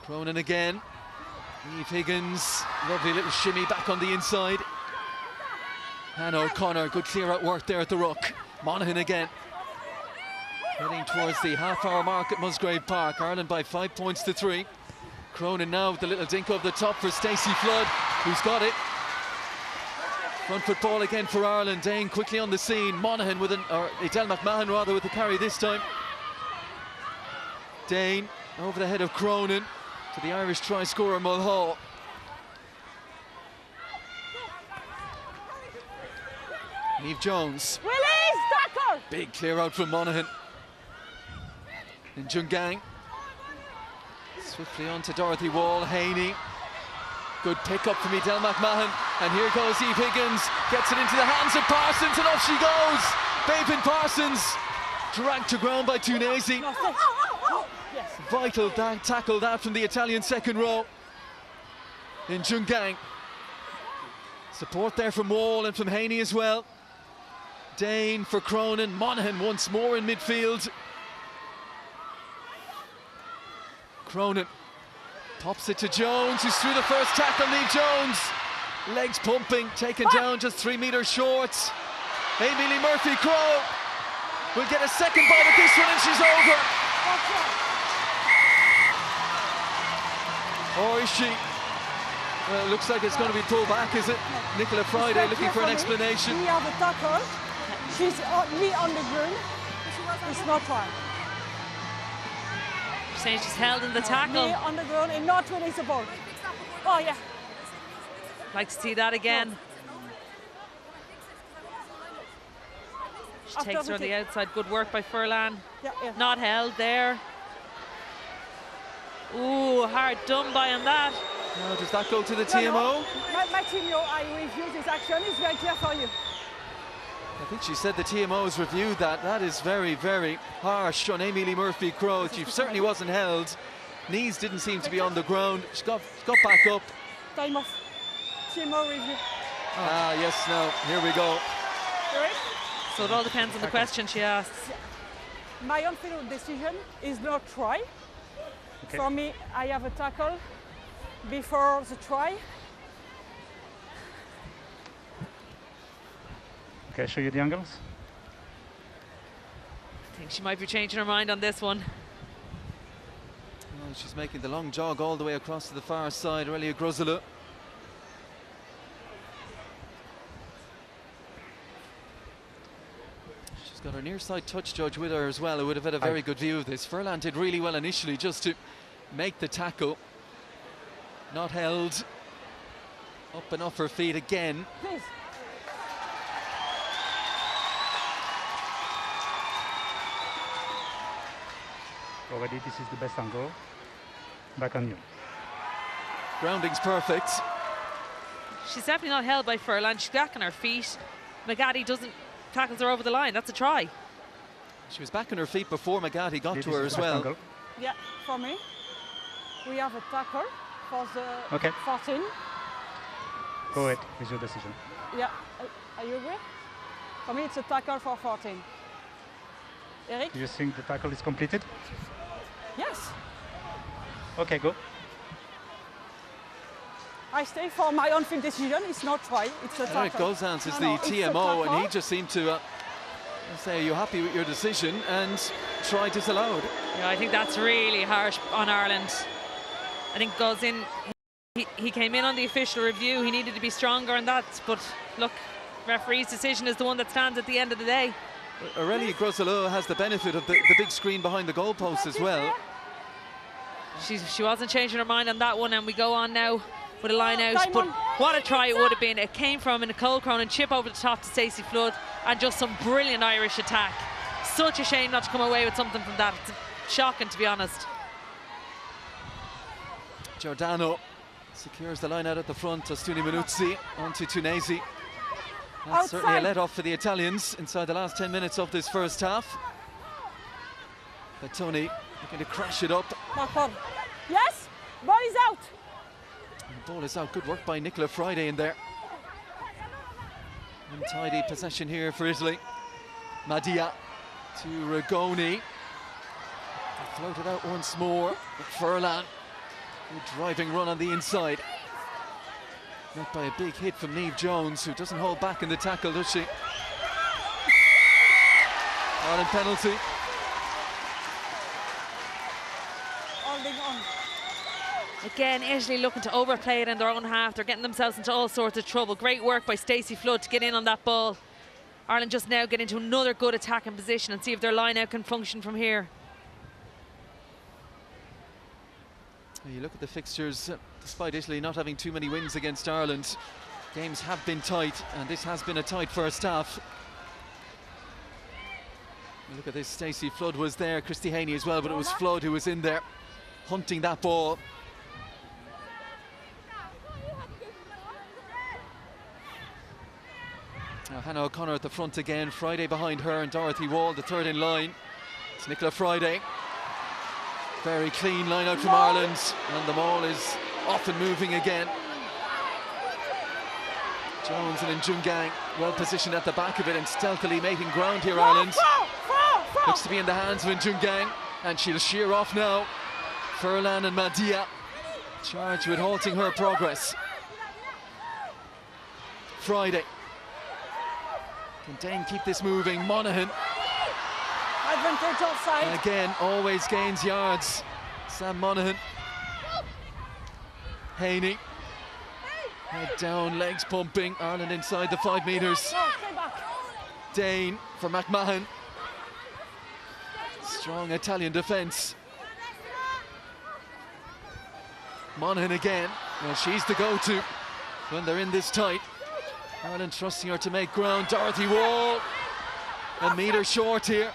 Cronin again. Eve Higgins, lovely little shimmy back on the inside. Hannah O'Connor, good clear out work there at the ruck. Monaghan again. Heading towards the half-hour mark at Musgrave Park. Ireland by 5 points to 3. Cronin now with the little dink over the top for Stacey Flood, who's got it. Front foot ball again for Ireland. Dane quickly on the scene. Monaghan with or Edel McMahon rather with the carry this time. Dane over the head of Cronin to the Irish try scorer Mulhall. Niamh Jones. Release, tackle! Big clear out from Monaghan. And Jungang. Swiftly on to Dorothy Wall. Haney. Good pick up from Edel McMahon. And here goes Eve Higgins. Gets it into the hands of Parsons and off she goes. Babin Parsons dragged to ground by Tunezi. Yes. Vital tackle that from the Italian second row. In Jungang. Support there from Wall and from Haney as well. Dane for Cronin. Monaghan once more in midfield. Cronin pops it to Jones, who's through the first tackle. Niamh Jones, legs pumping, taken down just 3 metres short. Amelie Murphy-Crowe will get a second bite at this one and she's over. Or is she? Well, it looks like it's going to be pulled back, is it? Nicola Friday looking for an explanation. We have a tackle. She's me on the ground. It's not right. She's saying she's held in the tackle. Me on the ground and not release the ball. Oh yeah. Like to see that again. She After takes her on the outside. Good work by Furlan. Yeah. Not held there. Ooh, hard done by on that. Now, does that go to the TMO? No. My TMO, I review this action. It's very clear for you. I think she said the TMO has reviewed that. That is very, very harsh on Amelie Murphy-Crowe. She certainly wasn't held. Knees didn't seem to be on the ground. She got back up. Time off. TMO review. Ah, yes, now, here we go. Sorry? So it all depends on the question she asks. My on-field decision is not try. Okay. For me, I have a tackle before the try. Okay, show you the angles. I think she might be changing her mind on this one. Well, she's making the long jog all the way across to the far side. Aurelia Gruzela. She's got her near side touch judge with her as well, who would have had a very good view of this. Furlan did really well initially just to make the tackle. Not held. Up and off her feet again. Please. Already, this is the best angle. Back on you. Grounding's perfect. She's definitely not held by Furlan. She's back on her feet. McGatty tackles her over the line. That's a try. She was back on her feet before McGatty got This to is her the as best well. angle. Yeah, for me. We have a tackle for the Okay. 14. Go ahead with your decision. Yeah, are you agree? For me, it's a tackle for 14. Eric? Do you think the tackle is completed? Yes. Okay, go. I stay for my on-field decision. It's not try, it's a tackle. Eric Gozans is No, the it's a TMO, and he tackle. just seemed to say, are you happy with your decision? And try disallowed. Yeah, I think that's really harsh on Ireland. I think goes in. He came in on the official review. He needed to be stronger on that. But look, referee's decision is the one that stands at the end of the day. Aurelia Grosselot has the benefit of the big screen behind the goalpost as well. She wasn't changing her mind on that one, and we go on now with a line out. Time But on. what a try it would have been. It came from a Nicole Cronin chip over the top to Stacey Flood, and just some brilliant Irish attack. Such a shame not to come away with something from that. It's shocking, to be honest. Giordano secures the line out at the front. Ostuni Minuzzi onto Tunezi. That's Outside. certainly a let-off for the Italians inside the last 10 minutes of this first half. But Tony looking to crash it up. Mark yes, ball is out. And the ball is out. Good work by Nicola Friday in there. Untidy possession here for Italy. Madia to Rigoni. Floated out once more. Furlan Good driving run on the inside. Met by a big hit from Niamh Jones, who doesn't hold back in the tackle, does she? Ireland penalty. Holding on. Again, Italy looking to overplay it in their own half. They're getting themselves into all sorts of trouble. Great work by Stacey Flood to get in on that ball. Ireland just now get into another good attacking position and see if their line-out can function from here. You look at the fixtures, despite Italy not having too many wins against Ireland, games have been tight, and this has been a tight first half. You look at this, Stacey Flood was there, Christy Haney as well, but it was Flood who was in there hunting that ball. Now Hannah O'Connor at the front again, Friday behind her, and Dorothy Wall, the third in line. It's Nicola Friday. Very clean line out from Ireland, and the ball is off and moving again. Jones and Njungang well positioned at the back of it and stealthily making ground here, Ireland. Looks to be in the hands of Njungang, and she'll sheer off now. Furlan and Madia charged with halting her progress. Friday. Can Dane keep this moving? Monaghan. Advantage offside. Again, always gains yards. Sam Monaghan. Haney. Head down, legs pumping. Ireland inside the 5 metres. Stay back. Dane for McMahon. Strong Italian defence. Monaghan again. Well, she's the go-to when they're in this tight. Ireland trusting her to make ground. Dorothy Wall. A metre short here.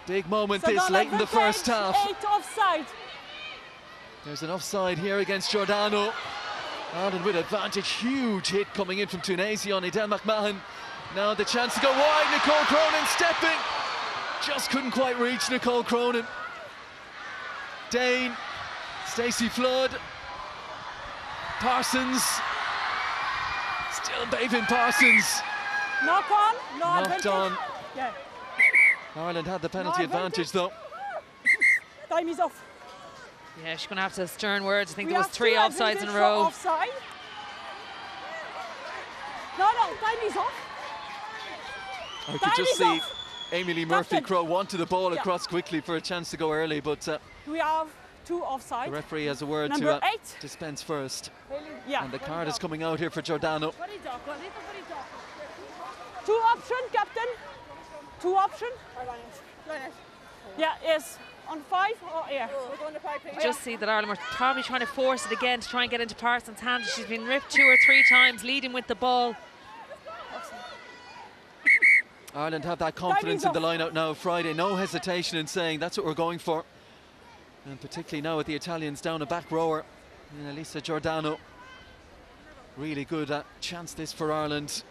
Big moment this late in the first half. 8 offside. There's an offside here against Giordano. Ireland with advantage. Huge hit coming in from Tunisia on Edel McMahon. Now the chance to go wide. Nicole Cronin stepping. Just couldn't quite reach Nicole Cronin. Dane. Stacey Flood. Parsons. Still Bavin Parsons. Knock on. No Knocked advantage. on. Yeah. Ireland had the penalty advantage though. Time is off. Yeah, she's going to have to stern words. I think We there was have 3 two offsides in a advantage for row. Offside. No, time is off. I could Time just is see off. Amy Lee Murphy Captain. Crow wanted the ball Yeah. across quickly for a chance to go early, but We have 2 offside. the referee has a word Number to 8. dispense first. Yeah. And the card is coming out here for Giordano. 2 option, captain. 2 option. Yeah, yes. On 5 or yeah. We're going to 5, please. Just see that Ireland were probably trying to force it again to try and get into Parsons' hand. She's been ripped 2 or 3 times, leading with the ball. Ireland have that confidence in the line-out now. Friday, no hesitation in saying that's what we're going for. And particularly now with the Italians down a back rower. And Elisa Giordano. Really good chance this for Ireland.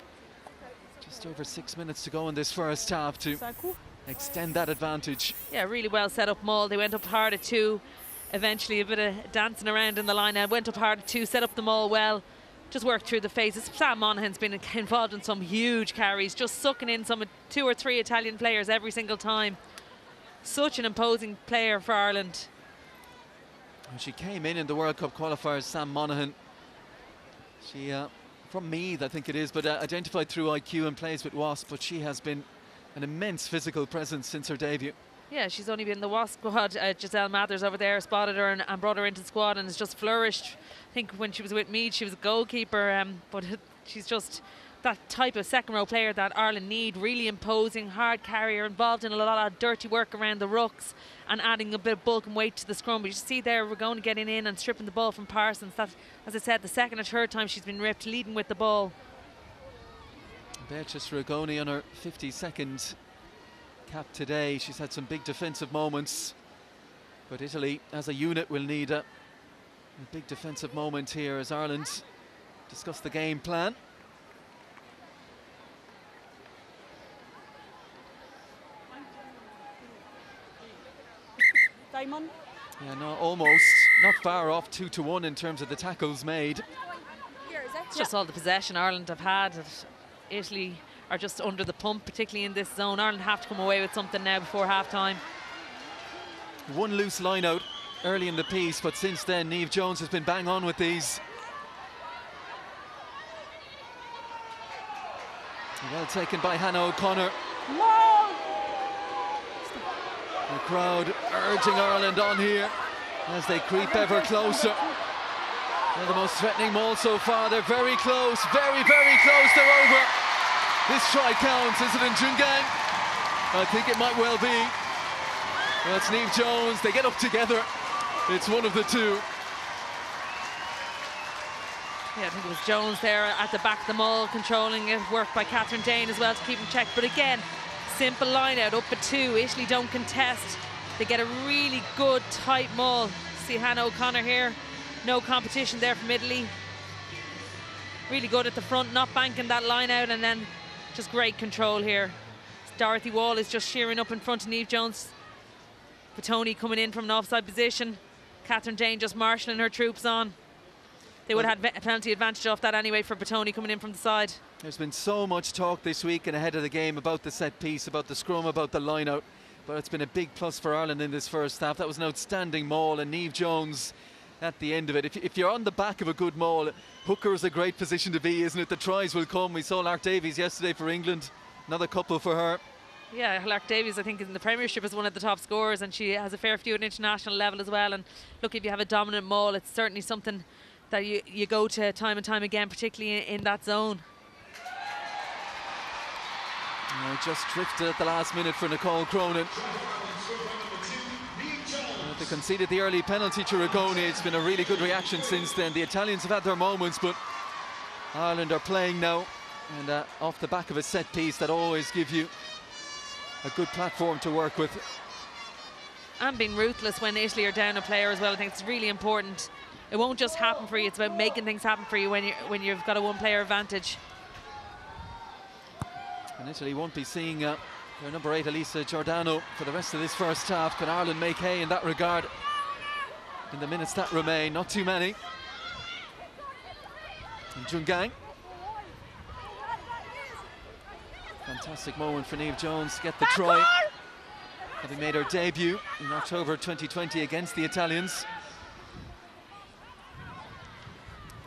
Just over 6 minutes to go in this first half to extend that advantage. Yeah, really well set up maul. They went up hard at 2. Eventually a bit of dancing around in the line and went up hard at 2, set up the maul well. Just worked through the phases. Sam Monaghan's been involved in some huge carries, just sucking in some 2 or 3 Italian players every single time. Such an imposing player for Ireland. When she came in the World Cup qualifiers, Sam Monaghan, she, from Meath I think it is, but identified through IQ and plays with Wasp, but she has been an immense physical presence since her debut. Yeah, she's only been in the Wasp squad. Giselle Mathers over there spotted her and brought her into the squad and has just flourished. I think when she was with Meath, she was a goalkeeper, but she's just that type of second row player that Ireland need. Really imposing, hard carrier, involved in a lot of dirty work around the rucks and adding a bit of bulk and weight to the scrum. But you see there, we're going to getting in and stripping the ball from Parsons. That, as I said, the second or third time she's been ripped, leading with the ball. Beatrice Rigoni on her 52nd cap today. She's had some big defensive moments, but Italy as a unit will need a big defensive moment here as Ireland discuss the game plan. Diamond. Yeah, no, almost not far off 2-1 in terms of the tackles made. It's just all the possession Ireland have had. Italy are just under the pump, particularly in this zone. Ireland have to come away with something now before half-time. One loose line out early in the piece, but since then Niamh Jones has been bang on with these. Well taken by Hannah O'Connor. The crowd urging Ireland on here as they creep ever closer. They're the most threatening maul so far. They're very close, very, very close. They're over. This try counts, is it in Jungang? I think it might well be. Well, it's Niamh Jones. They get up together. It's one of the two. Yeah, I think it was Jones there at the back of the maul, controlling it. Worked by Catherine Dane as well to keep him checked. But again, simple line out, up at 2. Italy don't contest. They get a really good tight maul. See Hannah O'Connor here. No competition there from Italy. Really good at the front, not banking that line out, and then just great control here. Dorothy Wall is just shearing up in front of Niamh Jones. Petoni coming in from an offside position. Catherine Dane just marshalling her troops on. They would have had a penalty advantage off that anyway for Petoni coming in from the side. There's been so much talk this week and ahead of the game about the set piece, about the scrum, about the line out, but it's been a big plus for Ireland in this first half. That was an outstanding maul, and Niamh Jones at the end of it. If you're on the back of a good maul, hooker is a great position to be, isn't it? The tries will come. We saw Lark Davies yesterday for England, another couple for her. Yeah, Lark Davies, I think, in the Premiership is one of the top scorers, and she has a fair few at international level as well. And look, if you have a dominant maul, it's certainly something that you go to time and time again, particularly in that zone. Just drifted at the last minute for Nicole Cronin. They conceded the early penalty to Rigoni. It's been a really good reaction since then. The Italians have had their moments, but Ireland are playing now, and off the back of a set piece, that always gives you a good platform to work with. And being ruthless when Italy are down a player as well. I think it's really important. It won't just happen for you, it's about making things happen for you when you've got a one-player advantage. And Italy won't be seeing their number 8, Elisa Giordano, for the rest of this first half. Can Ireland make hay in that regard in the minutes that remain? Not too many. And Jungang. Fantastic moment for Niamh Jones to get the try, having made her debut in October 2020 against the Italians.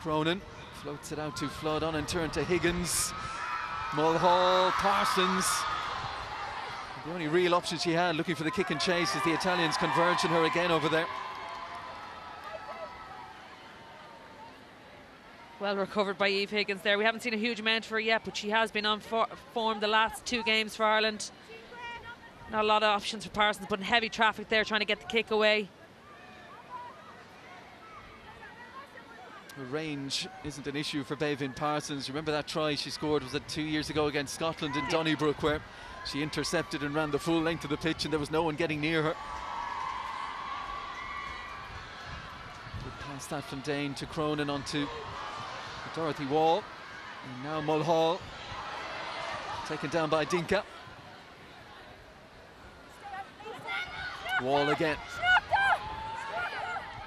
Cronin floats it out to Flood, on and turn to Higgins. Mulhall, Parsons. The only real option she had, looking for the kick and chase, is the Italians converging her again over there. Well recovered by Eve Higgins there. We haven't seen a huge amount of her yet, but she has been on form the last 2 games for Ireland. Not a lot of options for Parsons, but in heavy traffic there, trying to get the kick away. Her range isn't an issue for Bevin Parsons. Remember that try she scored, was it 2 years ago against Scotland in Donnybrook, where she intercepted and ran the full length of the pitch and there was no one getting near her. Good pass that from Dane to Cronin onto Dorothy Wall. And now Mulhall taken down by Dinka. Wall again.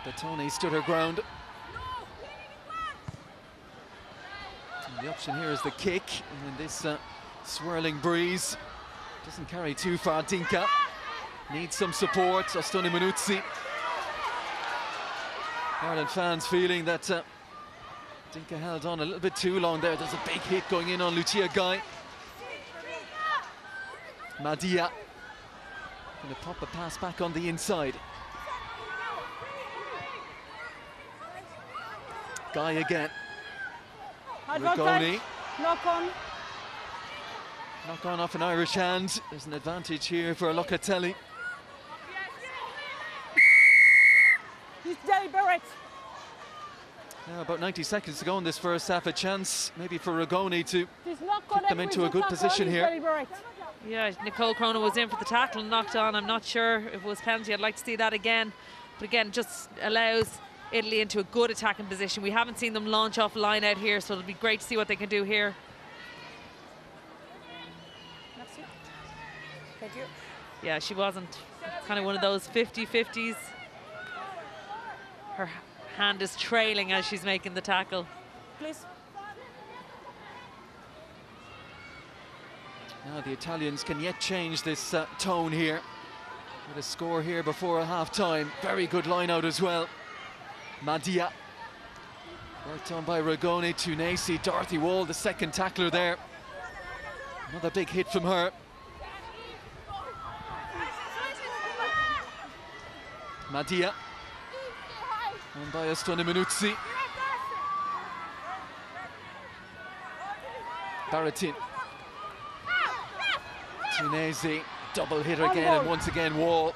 Petoni stood her ground. And the option here is the kick, and in this swirling breeze, doesn't carry too far. Dinka needs some support. Ostoni Manuzzi. Ireland fans feeling that Dinka held on a little bit too long there. There's a big hit going in on Lucia Guy. Madia going to pop a pass back on the inside. Guy again. Rigoni. Knock on. Knock on off an Irish hand. There's an advantage here for Locatelli. He's deliberate. Now about 90 seconds to go in this first half. A chance maybe for Rigoni to get them into a good position here. Yeah, Nicole Cronin was in for the tackle and knocked on. I'm not sure if it was penalty. I'd like to see that again. But again, just allows Italy into a good attacking position. We haven't seen them launch off line out here, so it'll be great to see what they can do here. Thank you. Yeah, she wasn't kind of one of those 50-50s. Her hand is trailing as she's making the tackle. Please. Now the Italians can yet change this tone here. With a score here before a half-time. Very good line-out as well. Madia. Worked on by Ragone, Tunasi, Dorothy Wall, the second tackler there. Another big hit from her. Madia. On by Astone Minuzzi. Baratin. Tunasi, double hit again, and once again Wall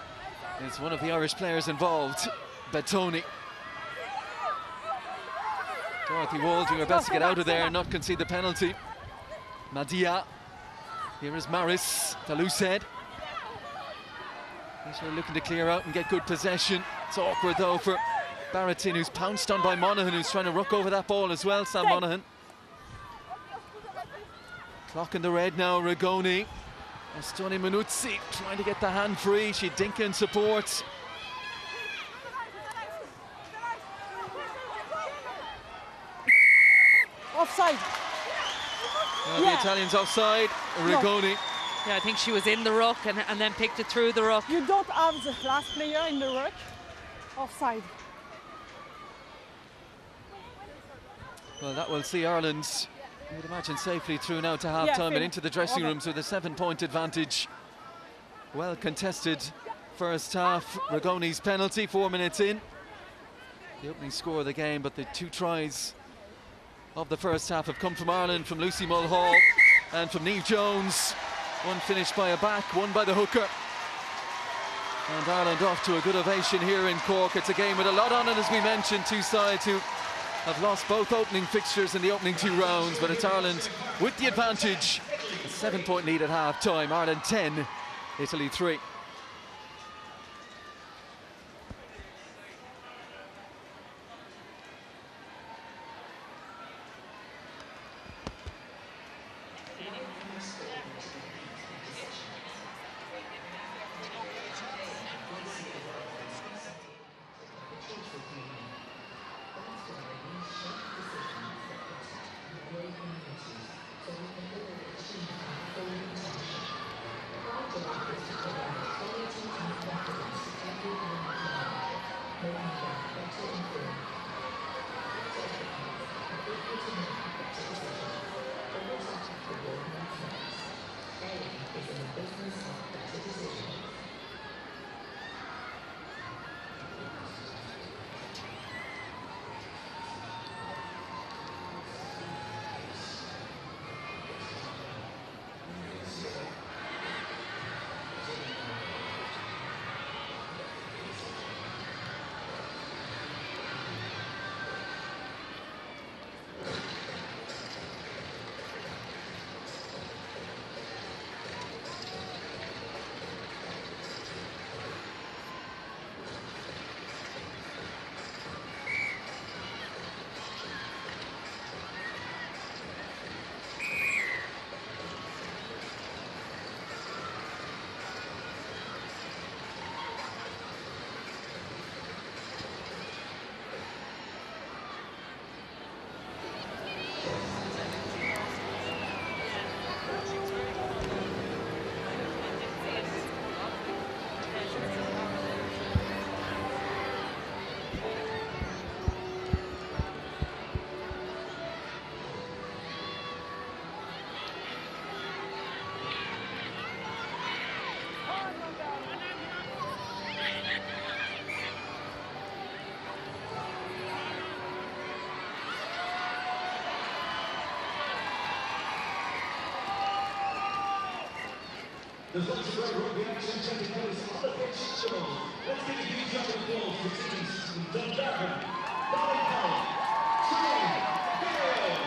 is one of the Irish players involved. Bettoni. Dorothy Wall doing her best to get out of there and not concede the penalty. Madia. Here is Maris, Talused. They're looking to clear out and get good possession. It's awkward though for Baratin, who's pounced on by Monaghan, who's trying to ruck over that ball as well, Sam Monaghan. Clock in the red now, Ragone. Astone Minuzzi trying to get the hand free. She dink in support. Offside. The Italians offside. Ragone. Yeah, I think she was in the ruck and then picked it through the ruck. You don't have the last player in the ruck. Offside. Well, that will see Ireland, I would imagine, safely through now to half-time and into the dressing rooms with a 7-point advantage. Well contested first half. Ragone's penalty, 4 minutes in. The opening score of the game, but the 2 tries of the first half have come from Ireland, from Lucy Mulhall and from Niamh Jones. One finished by a back, one by the hooker. And Ireland off to a good ovation here in Cork. It's a game with a lot on it, as we mentioned. 2 sides who have lost both opening fixtures in the opening 2 rounds, but it's Ireland with the advantage. A 7-point lead at half-time. Ireland 10, Italy 3. There's lots of great rugby action taking place on the pitch. So let's give a huge round of applause for teams from Dungarvan, Ballyconnell, Tyrone, Gale.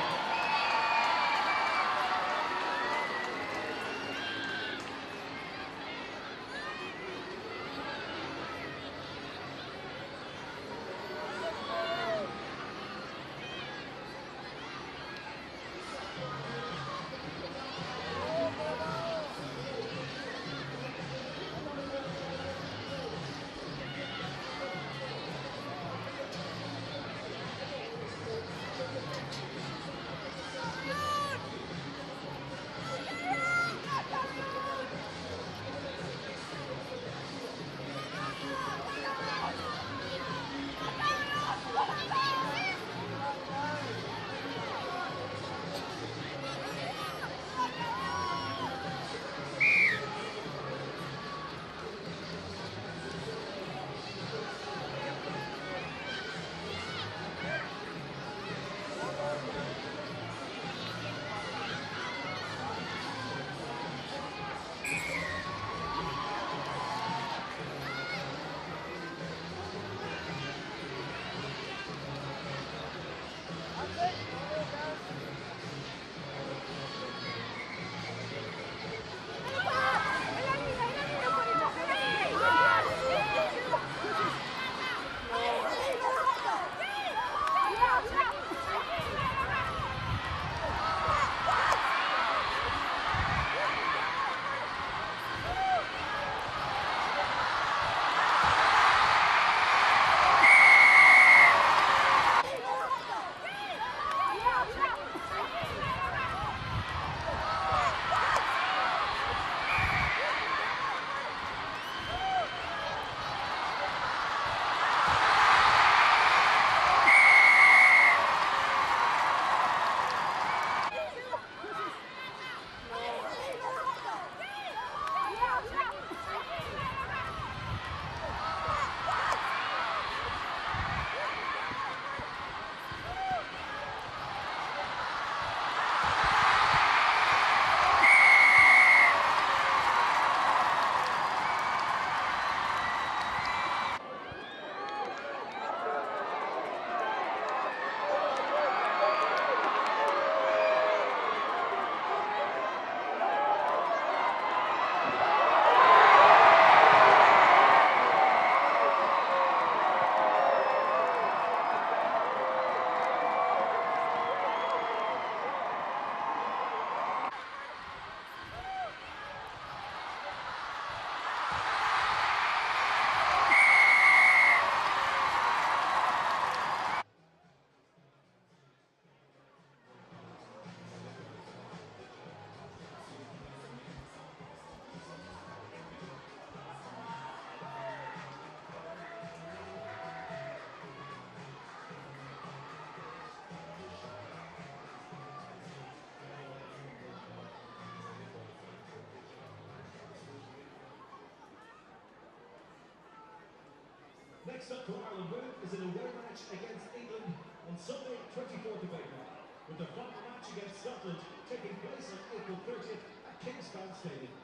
Next up for Ireland women is an away match against England on Sunday, 24th of April, with the final match against Scotland taking place on April 30th at Kingspan Stadium.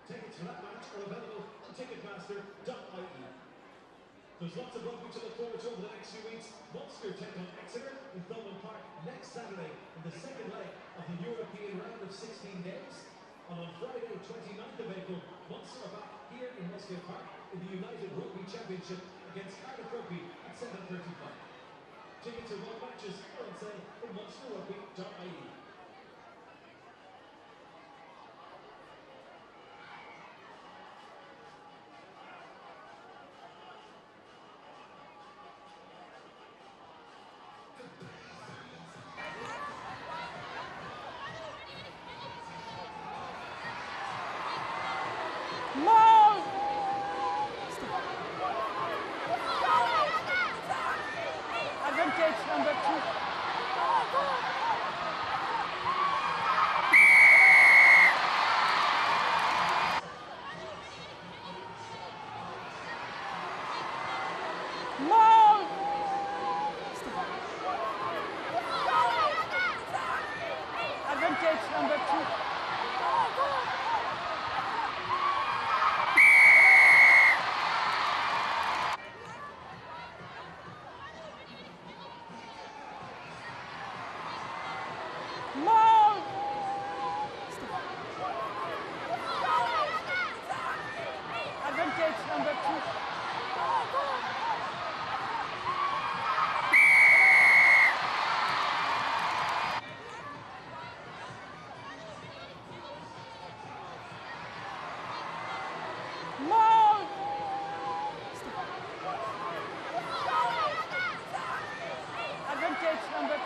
Tickets for that match are available on ticketmaster.ie. There's lots of rugby to look forward to over the next few weeks. Munster take on Exeter in Thomond Park next Saturday in the second leg of the European round of 16 games. And on Friday, 29th of April, Munster are back here in Musgrave Park in the United Rugby Championship against Cardiff Rugby at 7:35. Tickets for both matches are on sale from munsterrugby.ie. Advantage number 2. Advantage number 2. Advantage number 2. Advantage number 2.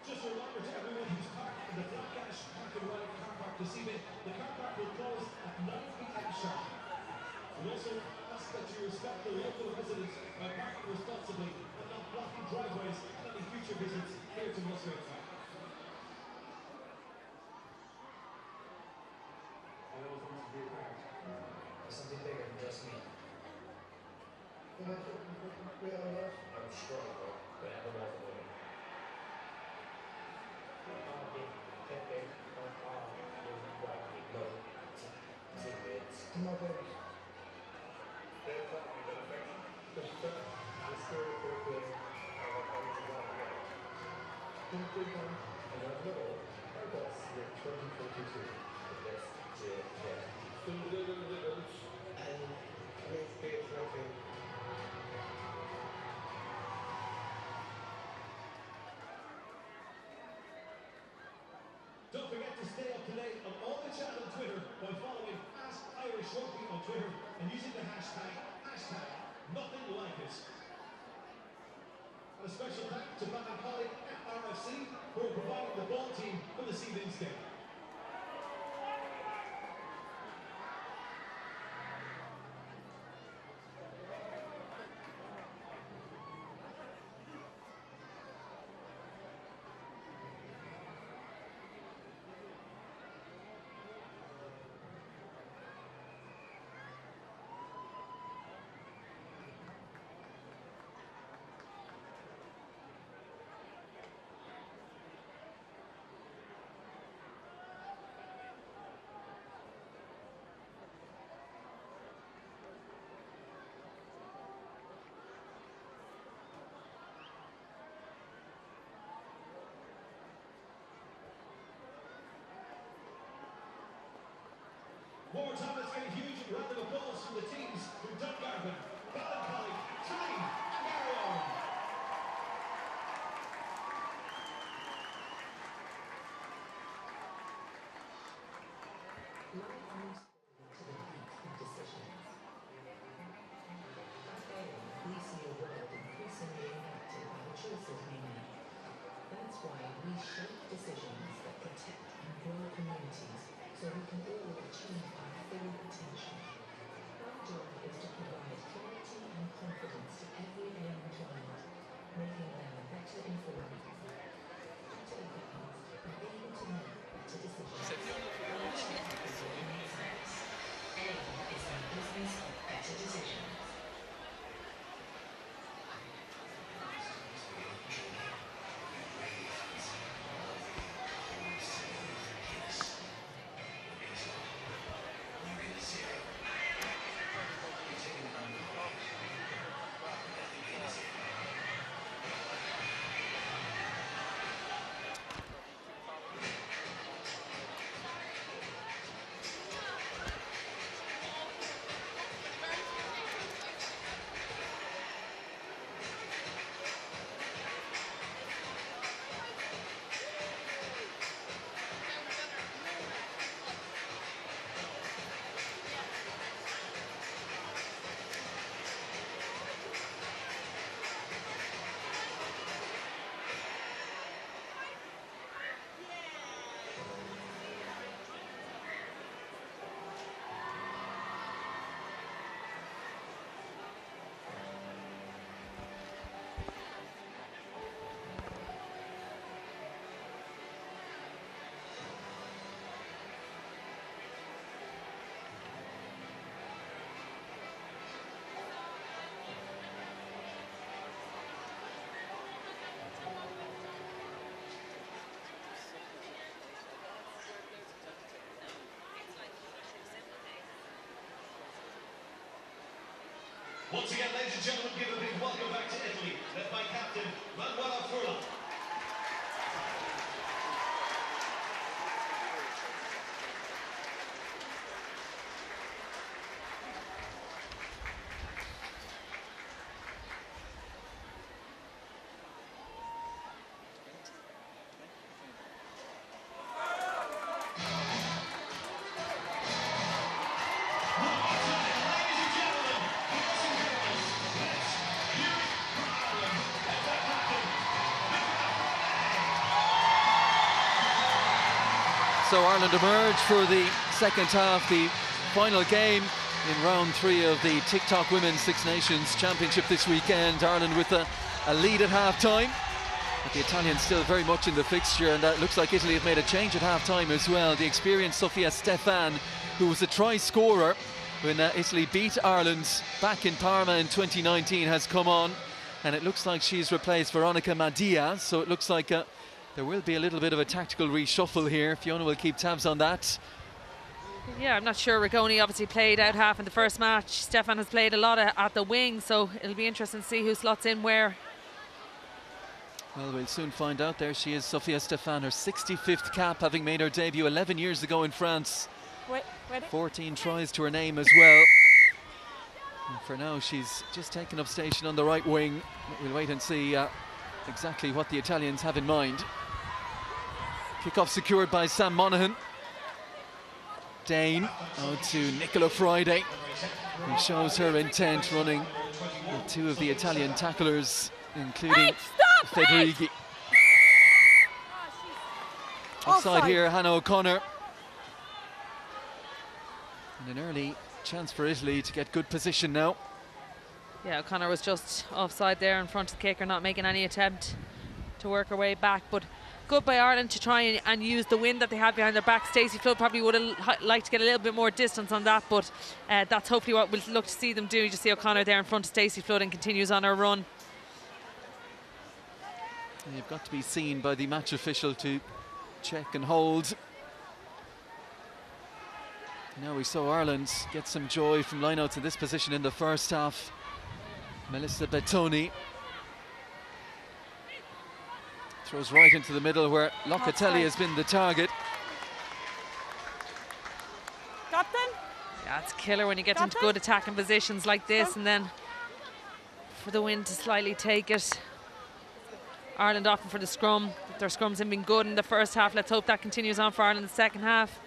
Just a reminder to everyone who's parked in the Black Ash Park and Ride car park this evening, the car park will close at 9 p.m. sharp. We also ask that you respect the local residents by parking responsibly and not blocking driveways at any future visits here to Musgrave Park. I always want to be a part of something bigger than just me. I'm strong, but I have a lot of women. Don't forget to stay up to date on all the chat on Twitter by following @IrishRugby on Twitter and using the hashtag #NothingLikeIt. And a special thanks to Ballincollig RFC who are providing the ball team for this evening's game. One more time, let's get a huge round of applause from the teams from Dungarvan, Ballincollig, Tralee, and Garryowen. We see a world increasingly impacted by the choices we make. That's why we shape decisions that protect and grow communities so we can all achieve our full potential. Our job is to provide clarity and confidence to every young client, making them better informed, better equipped, and able to make better decisions. AIM is the business of better decisions. Once again, ladies and gentlemen, give a big welcome back to Italy, led by Captain Manuela Furlan. So Ireland emerge for the second half, the final game in round 3 of the TikTok Women's Six Nations Championship this weekend. Ireland with a lead at half-time, but the Italians still very much in the fixture, and it looks like Italy have made a change at half-time as well. The experienced Sofia Stefan, who was a try scorer when Italy beat Ireland back in Parma in 2019, has come on, and it looks like she's replaced Veronica Madia, so it looks like there will be a little bit of a tactical reshuffle here. Fiona will keep tabs on that. Yeah, I'm not sure. Rigoni obviously played out half in the first match. Stefan has played a lot at the wing, so it'll be interesting to see who slots in where. Well, we'll soon find out. There she is, Sofia Stefan, her 65th cap, having made her debut 11 years ago in France. 14 tries to her name as well. And for now, she's just taken up station on the right wing. We'll wait and see exactly what the Italians have in mind. Kick-off secured by Sam Monaghan. Dane out to Nicola Friday, who shows her intent, running with 2 of the Italian tacklers, including Federighi. Offside here, Hannah O'Connor. And an early chance for Italy to get good position now. Yeah, O'Connor was just offside there in front of the kicker, not making any attempt to work her way back, but good by Ireland to try and use the wind that they had behind their back. Stacey Flood probably would have liked to get a little bit more distance on that, but that's hopefully what we'll look to see them do. You just see O'Connor there in front of Stacey Flood and continues on her run. And you've got to be seen by the match official to check and hold. Now we saw Ireland get some joy from lineouts in this position in the first half. Melissa Bettoni throws right into the middle where Locatelli has been the target. Captain. Yeah, it's killer when you get into good attacking positions like this, and then for the win to slightly take it. Ireland opting for the scrum. Their scrums have been good in the first half. Let's hope that continues on for Ireland in the second half.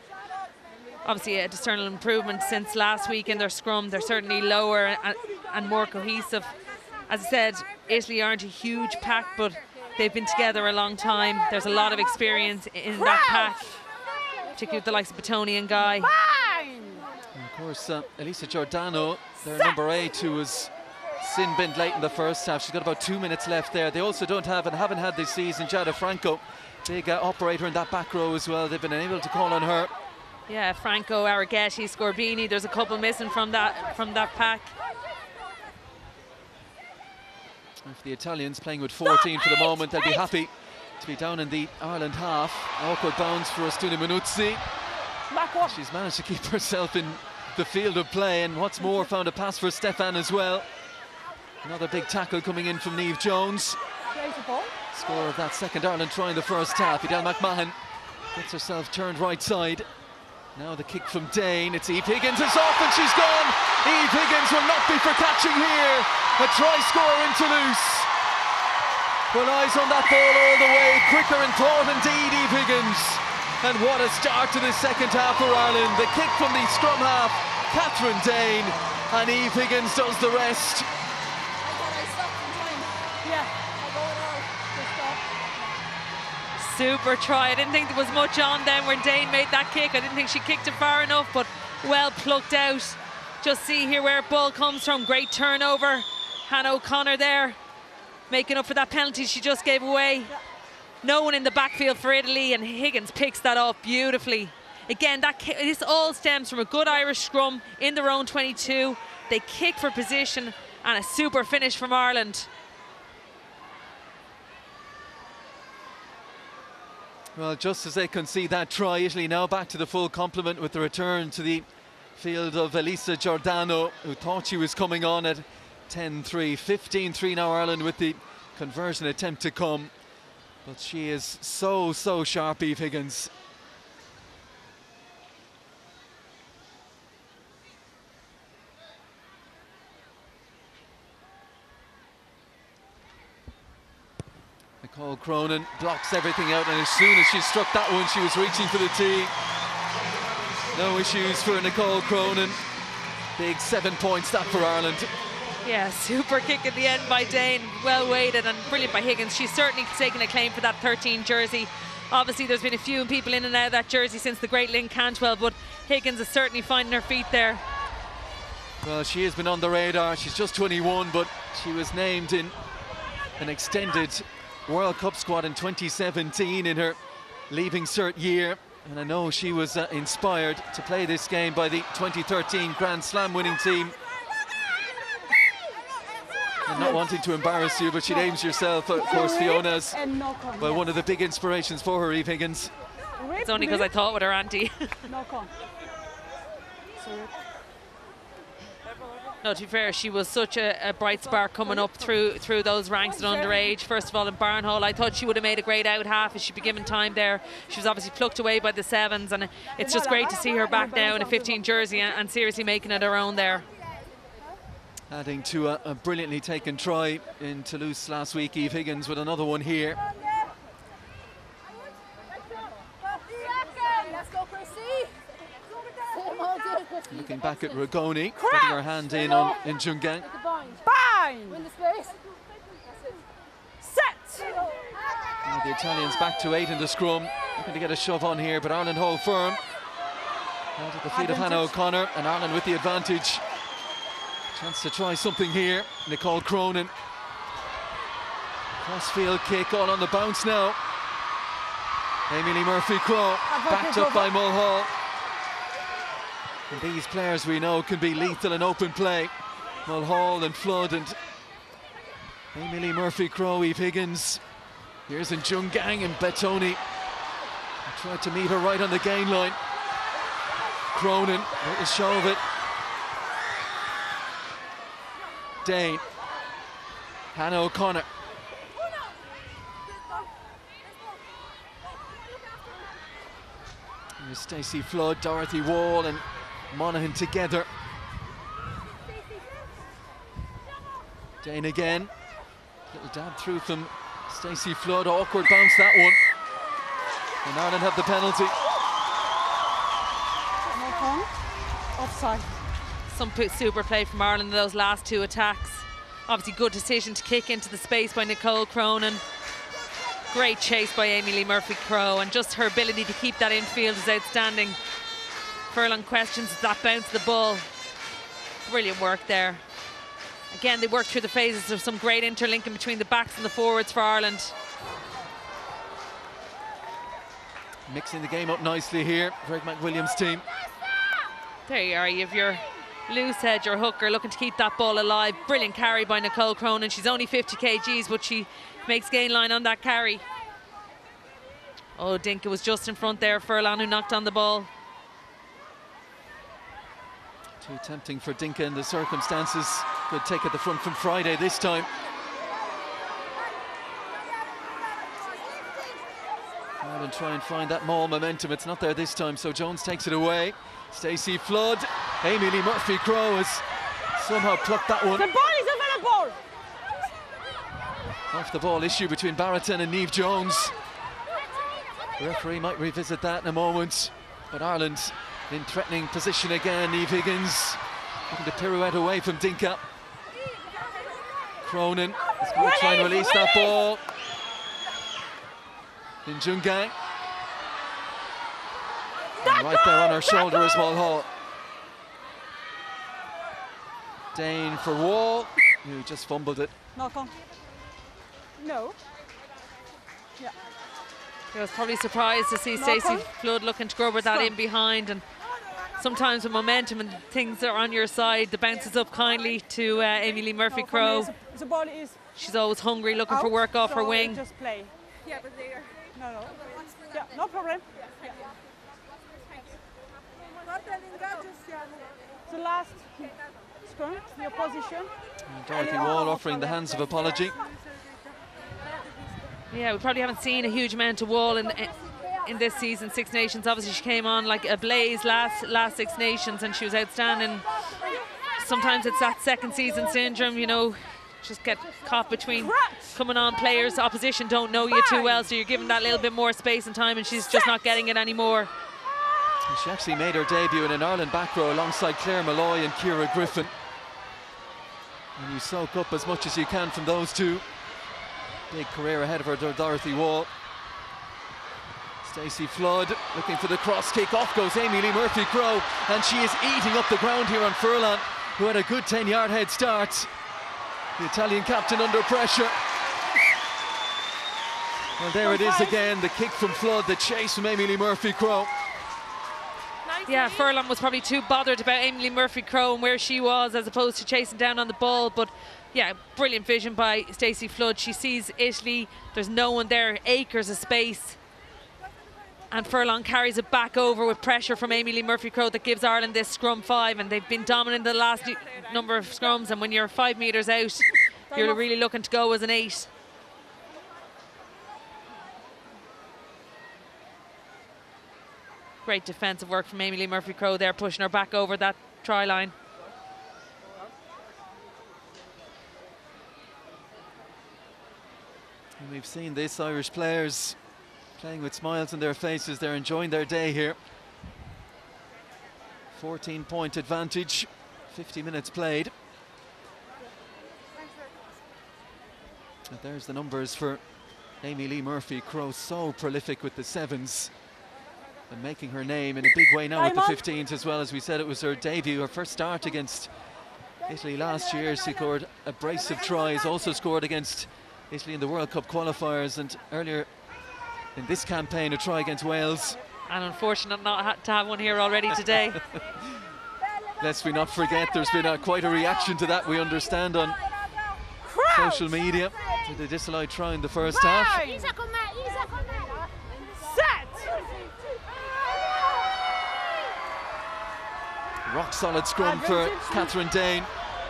Obviously a discernible improvement since last week in their scrum. They're certainly lower and more cohesive. As I said, Italy aren't a huge pack, but they've been together a long time. There's a lot of experience in that pack, particularly with the likes of Batoni and Guy. And of course, Elisa Giordano, their number 8, who was sin-binned late in the first half. She's got about 2 minutes left there. They also don't have and haven't had this season Giada Franco, big operator in that back row as well. They've been able to call on her. Yeah, Franco, Araghetti, Scorbini. There's a couple missing from that pack. And for the Italians, playing with 14 for the moment, they'll be happy to be down in the Ireland half. Awkward bounce for Astuna Manuzzi. She's managed to keep herself in the field of play, and what's more, found a pass for Stefan as well. Another big tackle coming in from Niamh Jones. Score of that second Ireland try in the first half. Idel McMahon gets herself turned right side. Now the kick from Dane. It's Eve Higgins. It's off and she's gone. Eve Higgins will not be for catching here. A try score in Toulouse. Well, eyes on that ball all the way. Quicker in thought indeed, Eve Higgins. And what a start to the second half for Ireland. The kick from the scrum half, Catherine Dane, and Eve Higgins does the rest. Super try. I didn't think there was much on them when Dane made that kick. I didn't think she kicked it far enough, but well plucked out. Just see here where ball comes from. Great turnover. Hannah O'Connor there, making up for that penalty she just gave away. No one in the backfield for Italy, and Higgins picks that up beautifully. Again, this all stems from a good Irish scrum in their own 22. They kick for position, and a super finish from Ireland. Well, just as they concede that try, Italy now back to the full complement with the return to the field of Elisa Giordano, who thought she was coming on at 10-3. 15-3 now Ireland with the conversion attempt to come. But she is so sharp, Eve Higgins. Nicole Cronin blocks everything out, and as soon as she struck that one, she was reaching for the tee. No issues for Nicole Cronin. Big 7 points that for Ireland. Yeah, super kick at the end by Dane. Well weighted and brilliant by Higgins. She's certainly taken a claim for that 13 jersey. Obviously, there's been a few people in and out of that jersey since the great Lynn Cantwell, but Higgins is certainly finding her feet there. Well, she has been on the radar. She's just 21, but she was named in an extended World Cup squad in 2017 in her leaving cert year, and I know she was inspired to play this game by the 2013 Grand Slam winning team. And not wanting to embarrass you, but she names herself, of course, Fiona's, well, one of the big inspirations for her, Eve Higgins. It's only because I thought with her auntie. No, to be fair, she was such a bright spark coming up through those ranks at underage. First of all, in Barnhall, I thought she would have made a great out half if she'd be given time there. She was obviously plucked away by the sevens, and it's just great to see her back now in a 15 jersey and seriously making it her own there. Adding to a brilliantly taken try in Toulouse last week, Eve Higgins with another one here. Looking back at Rugoni, putting her hand in on Njungang. Bind! Win the space. Set! Now the Italians back to 8 in the scrum. Looking to get a shove on here, but Ireland hold firm. Out at the feet of Hannah O'Connor, and Ireland with the advantage. Chance to try something here. Nicole Cronin. Crossfield kick, all on the bounce now. Emily Murphy-Crowe, backed up by Mulhall. And these players we know can be lethal in open play. Mulhall and Flood and Emily Murphy-Crowe, Eve Higgins. Here's Njungang and Batoni. Tried to meet her right on the gain line. Cronin, a show of it. Dane. Hannah O'Connor. Here's Stacey Flood, Dorothy Wall, and Monaghan together. Dane again. Little dab through from Stacey Flood. Awkward bounce, that one. And Ireland have the penalty. Offside. Some super play from Ireland in those last two attacks. Obviously good decision to kick into the space by Nicole Cronin. Great chase by Amy Lee Murphy-Crowe, and just her ability to keep that infield is outstanding. Furlong questions that bounce of the ball. Brilliant work there. Again, they worked through the phases of some great interlinking between the backs and the forwards for Ireland. Mixing the game up nicely here, Greg McWilliams' team. There you are, you have your loose head, your hooker looking to keep that ball alive. Brilliant carry by Nicole Cronin. She's only 50 kgs, but she makes gain line on that carry. Oh, Dinka was just in front there. Furlong who knocked on the ball. Too tempting for Dinka in the circumstances. Good take at the front from Friday this time. Ireland try and find that maul momentum. It's not there this time, so Jones takes it away. Stacey Flood. Amy Lee Murphy-Crowe has somehow plucked that one. The ball is available. Off the ball issue between Barrington and Niamh Jones. The referee might revisit that in a moment, but Ireland in threatening position again. Niamh Higgins looking to pirouette away from Dinka. Cronin is going to try and release that ball. Njungang. And right there on her shoulder is Mulhall. Dane for Wall, who just fumbled it. Knock on. No. Yeah. I was probably surprised to see Stacey Flood looking to grubber that in behind, and sometimes with momentum and things are on your side, the bounces up kindly to Amy Lee Murphy-Crowe. The ball is. She's always hungry, looking for work off her wing. Just play. Yeah, but there. No. Yeah, no problem. Yeah. The last scrum, your position. And Dorothy Wall offering the hands of apology. Yeah, we probably haven't seen a huge amount of Wall in this season, Six Nations. Obviously she came on like a blaze last Six Nations and she was outstanding. Sometimes it's that second season syndrome, you know, just get caught between coming on players. Opposition don't know you too well, so you're giving that little bit more space and time, and she's just not getting it anymore. She actually made her debut in an Ireland back row alongside Claire Malloy and Ciara Griffin. And you soak up as much as you can from those two. Big career ahead of her, Dorothy Wall. Stacey Flood looking for the cross kick. Off goes Amy Lee Murphy-Crowe, and she is eating up the ground here on Furlong, who had a good 10-yard head start. The Italian captain under pressure. Well, there it is again, the kick from Flood, the chase from Amy Lee Murphy-Crowe. Yeah, Furlong was probably too bothered about Amy Lee Murphy-Crowe and where she was as opposed to chasing down on the ball. But yeah, brilliant vision by Stacey Flood. She sees Italy, there's no one there, acres of space. And Furlong carries it back over with pressure from Amy Lee Murphy-Crowe that gives Ireland this scrum 5, and they've been dominant the last number of scrums, and when you're 5 metres out, you're really looking to go as an 8. Great defensive work from Amy Lee Murphy-Crowe there, pushing her back over that try line. And we've seen this, Irish players playing with smiles on their faces. They're enjoying their day here. 14-point advantage, 50 minutes played. And there's the numbers for Amy Lee Murphy-Crowe, so prolific with the 7s. And making her name in a big way now with the 15s as well. As we said, it was her debut, her first start against Italy last year. She scored a brace of tries, also scored against Italy in the World Cup qualifiers, and earlier in this campaign a try against Wales. And unfortunate not to have one here already today. Lest we not forget, there's been quite a reaction to that, we understand, on social media to the disallowed try in the first half. Rock solid scrum for Catherine Dane.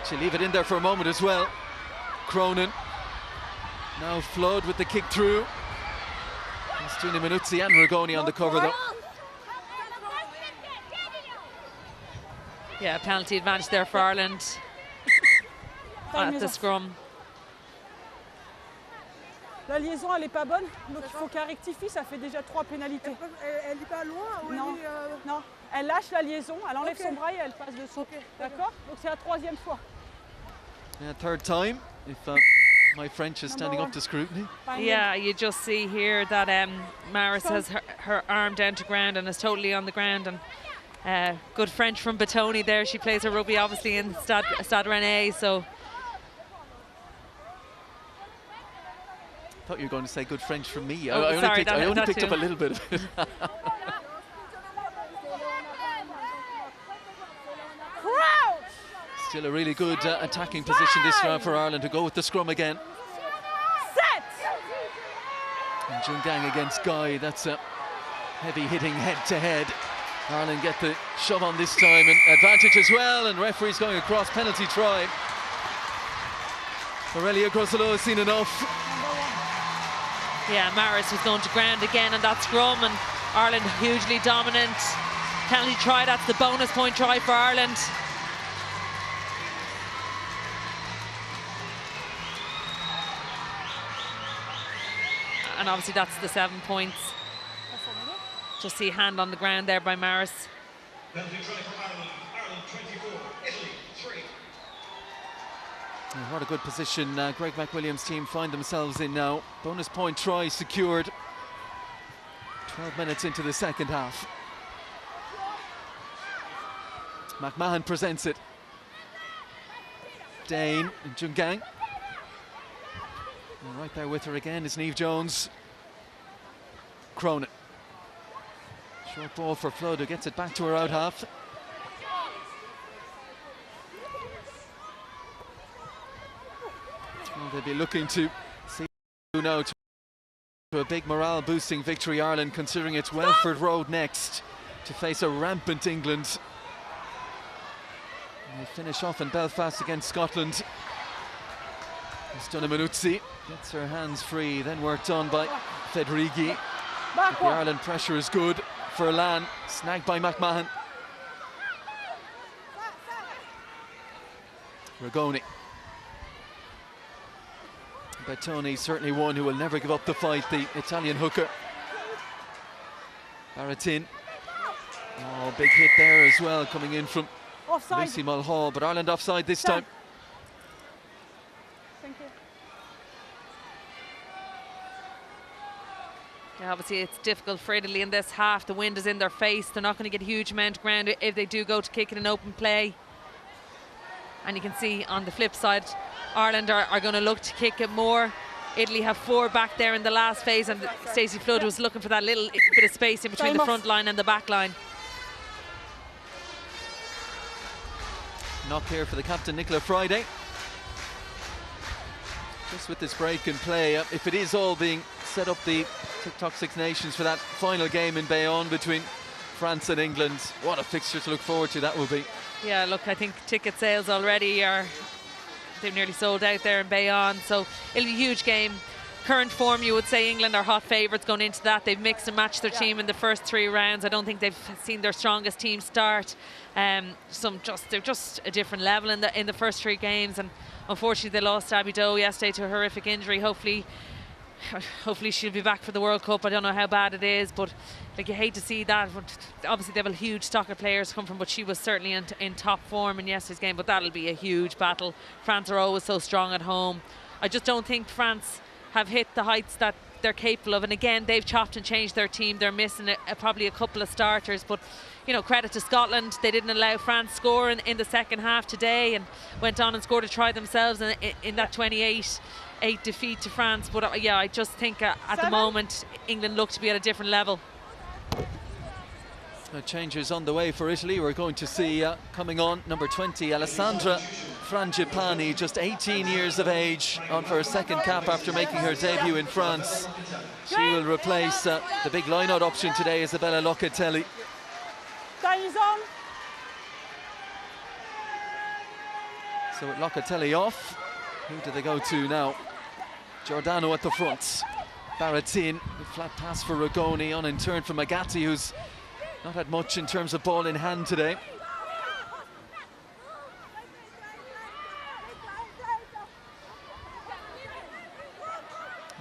She'll leave it in there for a moment as well. Cronin. Now Flood with the kick through. Stina Minuzzi and Rigoni on the cover though. Yeah, penalty advantage there for Ireland at the scrum. La liaison, elle n'est pas bonne, donc il faut qu'elle rectifie, ça fait déjà 3 pénalités. Elle n'est pas loin ou Non, elle est, non, elle lâche la liaison, elle enlève Ok. son bras et elle passe dessous. D'accord? Donc c'est la 3e fois. Yeah, third time, if my French is standing up to scrutiny. Yeah, you just see here that Maris has her arm down to ground and is totally on the ground. And good French from Batoni there. She plays her rugby obviously in Stade Rennais, so. I thought you were going to say good French from me. Oh, I sorry, only that picked too. up a little bit of it. Crouch! Still a really good attacking position this round for Ireland to go with the scrum again. Set! And Jungang against Guy, that's a heavy hitting head to head. Ireland get the shove on this time and advantage as well, and referee's going across, penalty try. Aurelia Grosselot has seen enough. Yeah, Maris was going to ground again on that scrum, and Ireland hugely dominant. Penalty try, that's the bonus point try for Ireland. And obviously that's the 7 points. Just see a hand on the ground there by Maris. Penalty try for Ireland. Ireland 24, Italy 3. And what a good position Greg McWilliams' team find themselves in now. Bonus point try secured. 12 minutes into the second half. McMahon presents it. Dane and Jungang. And right there with her again is Niamh Jones. Cronin. Short ball for Flood, who gets it back to her out half. Well, they'll be looking to see now to a big morale boosting victory, Ireland, considering it's Welford Road next to face a rampant England. And they finish off in Belfast against Scotland. Stunna Manuzzi gets her hands free, then worked on by Federighi. But the Ireland pressure is good for Lan, snagged by McMahon. Ragoni. Batoni certainly one who will never give up the fight, the Italian hooker. Baratin. Oh, big hit there as well, coming in from Offside. Lucy Mulhall, but Ireland offside this time. Thank you. Yeah, obviously it's difficult for Italy in this half. The wind is in their face. They're not going to get a huge amount of ground if they do go to kick it in open play. And you can see on the flip side, Ireland are going to look to kick it more. Italy have 4 back there in the last phase, and Stacey Flood was looking for that little bit of space in between the front line and the back line. Knock here for the captain, Nicola Friday. Just with this break in play, if it is all being set up, the TikTok Six Nations, for that final game in Bayonne between France and England, what a fixture to look forward to that will be. Yeah, look, I think ticket sales already they've nearly sold out there in Bayonne, so it'll be a huge game. Current form, you would say England are hot favourites going into that. They've mixed and matched their team in the first 3 rounds. I don't think they've seen their strongest team start. They're just a different level in the first 3 games, and unfortunately they lost Abby Doe yesterday to a horrific injury. Hopefully she'll be back for the World Cup. I don't know how bad it is, but like, you hate to see that. Obviously they have a huge stock of players come from, but she was certainly in top form in yesterday's game. But that'll be a huge battle. France are always so strong at home. I just don't think France have hit the heights that they're capable of, and again they've chopped and changed their team. They're missing probably a couple of starters, but you know, credit to Scotland, they didn't allow France scoring in the second half today and went on and scored a try themselves in that 28-8 defeat to France. But yeah, I just think at the moment England look to be at a different level. Changes on the way for Italy. We're going to see coming on number 20, Alessandra Frangipani, just 18 years of age, on for her second cap after making her debut in France. She will replace the big line-out option today, Isabella Locatelli. Time is on. So with Locatelli off, who do they go to now? Giordano at the front. Baratin, the flat pass for Ragoni, on in turn from Agati, who's not had much in terms of ball in hand today.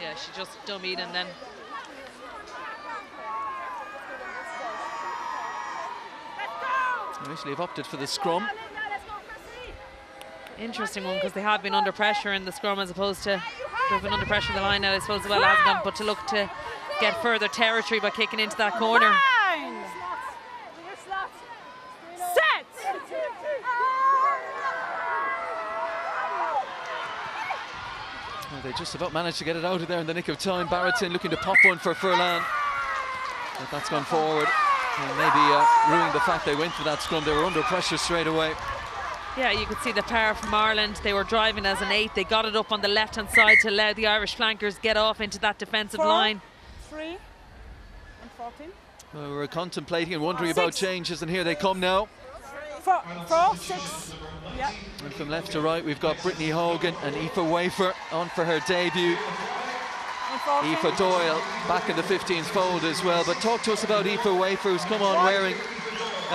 Yeah, she just dummied and then. Initially have opted for the scrum. Interesting one, because they have been under pressure in the scrum as opposed to they've been under pressure in the line now, I suppose, as well, hasn't them, but to look to get further territory by kicking into that corner. Set! Well, they just about managed to get it out of there in the nick of time. Barretton looking to pop one for Furlan, but that's gone forward. And maybe ruining the fact they went for that scrum. They were under pressure straight away. Yeah, you could see the power from Ireland. They were driving as an 8. They got it up on the left-hand side to allow the Irish flankers get off into that defensive line. 3 and 14. Well, we were contemplating and wondering about changes, and here they come now. 4, 6. Yeah. And from left to right, we've got Brittany Hogan and Aoife Wafer on for her debut. Aoife Doyle back in the 15th fold as well. But talk to us about Aoife Wafer, who's come on wearing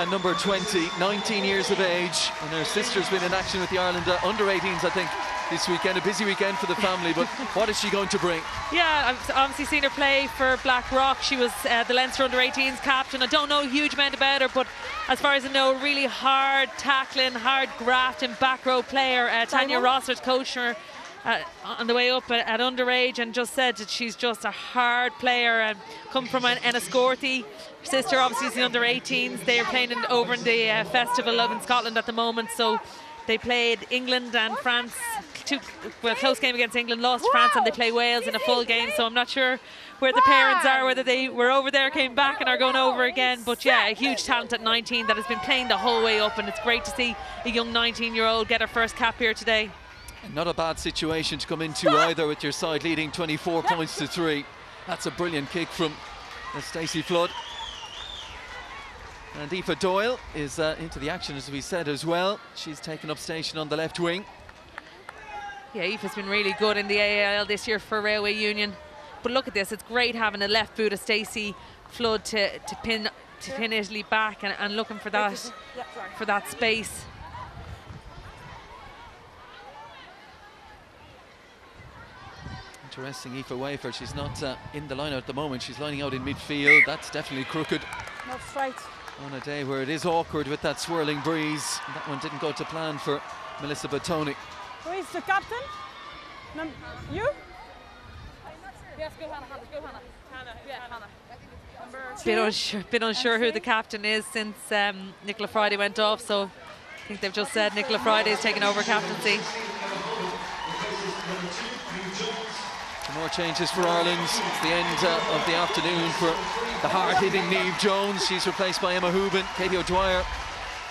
number 20, 19 years of age, and her sister's been in action with the Ireland under-18s, I think, this weekend. A busy weekend for the family, but what is she going to bring? Yeah, I've obviously seen her play for Blackrock. She was the Leinster under-18s captain. I don't know a huge amount about her, but as far as I know, really hard tackling, hard grafting back row player. Tanya Rossert coached her on the way up at underage, and just said that she's just a hard player and come from Enniscorthy. Her sister obviously is the under-18s. They are playing over in the Festival in Scotland at the moment, so they played England and France, a close game against England, lost to France, and they play Wales in a full game, so I'm not sure where the parents are, whether they were over there, came back and are going over again. But yeah, a huge talent at 19 that has been playing the whole way up, and it's great to see a young 19-year-old get her first cap here today. Not a bad situation to come into either, with your side leading 24 points to 3. That's a brilliant kick from Stacey Flood. And Aoife Doyle is into the action, as we said, as well. She's taken up station on the left wing. Yeah, Aoife's been really good in the AIL this year for Railway Union. But look at this, it's great having a left boot of Stacey Flood to pin Italy back and looking for that space. Interesting, Aoife Wafer, she's not in the line at the moment. She's lining out in midfield. That's definitely crooked. Not straight. On a day where it is awkward with that swirling breeze. That one didn't go to plan for Melissa Batoni. Who is the captain? You? Yes, go Hannah. Go Hannah. Hannah. Yeah, Hannah. Bit unsure who the captain is since Nicola Friday went off, so I think they've just said Nicola Friday is taking over captaincy. More changes for Ireland. It's the end of the afternoon for the hard-hitting Niamh Jones. She's replaced by Emma Hooban. Katie O'Dwyer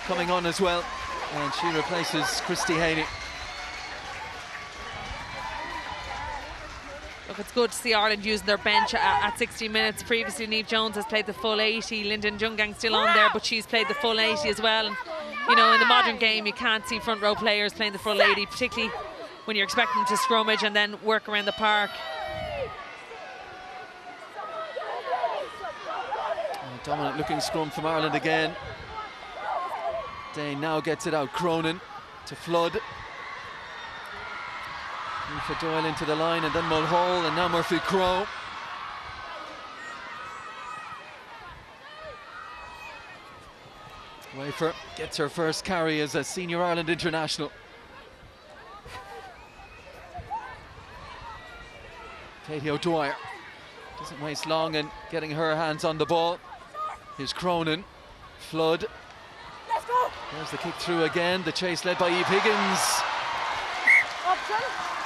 coming on as well, and she replaces Christy Haney. Look, it's good to see Ireland using their bench at 60 minutes. Previously, Niamh Jones has played the full 80. Lyndon Jungang's still on there, but she's played the full 80 as well. And, you know, in the modern game, you can't see front row players playing the full 80, particularly when you're expecting them to scrummage and then work around the park. Dominant looking scrum from Ireland again. Dane now gets it out. Cronin to Flood. Aoife Doyle into the line, and then Mulhall, and now Murphy Crowe. Wafer gets her first carry as a senior Ireland international. Katie O'Dwyer doesn't waste long in getting her hands on the ball. Here's Cronin, Flood. There's the kick through again. The chase led by Eve Higgins.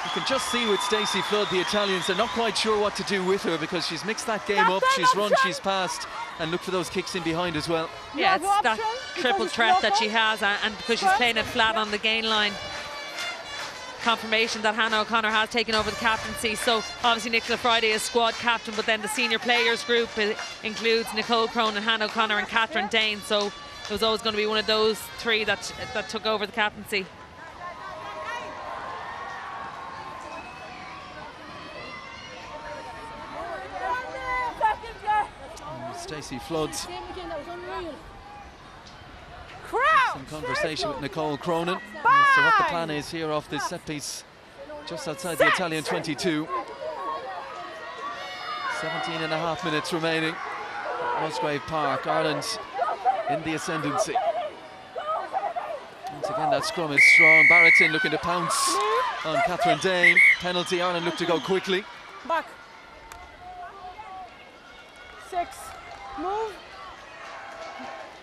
You can just see with Stacey Flood, the Italians, they're not quite sure what to do with her, because she's mixed that game up. She's run, she's passed, and look for those kicks in behind as well. Yeah, it's that triple threat that she has, and because she's playing it flat on the gain line. Confirmation that Hannah O'Connor has taken over the captaincy. So obviously Nicola Friday is squad captain, but then the senior players group includes Nicole Cronin, Hannah O'Connor and Catherine Dane. So it was always going to be one of those three that took over the captaincy. Stacey Flood's some conversation with Nicole Cronin as to what the plan is here off this set piece just outside the Italian 22. 17 and a half minutes remaining. Musgrave Park, Ireland in the ascendancy. Once again, that scrum is strong. Barretton looking to pounce on Catherine Dane. Penalty, Ireland look to go quickly. Back. 6. Move.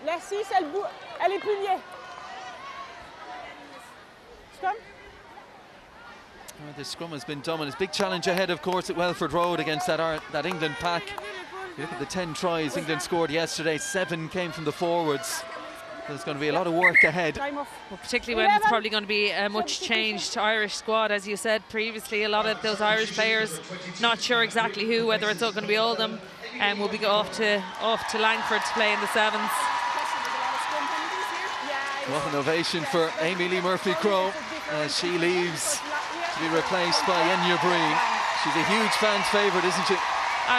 La 6, elle est pliée. Scrum. The scrum has been dominant. Big challenge ahead, of course, at Welford Road against that England pack. You look at the 10 tries England scored yesterday, 7 came from the forwards. There's going to be a lot of work ahead. Well, particularly when it's probably going to be a much changed Irish squad, as you said previously. A lot of those Irish players, not sure exactly who, whether it's all going to be Oldham, and will be off to Langford to play in the sevens. What an ovation for Amy Lee Murphy-Crowe as she leaves to be replaced by Enya Breen. She's a huge fan's favourite, isn't she?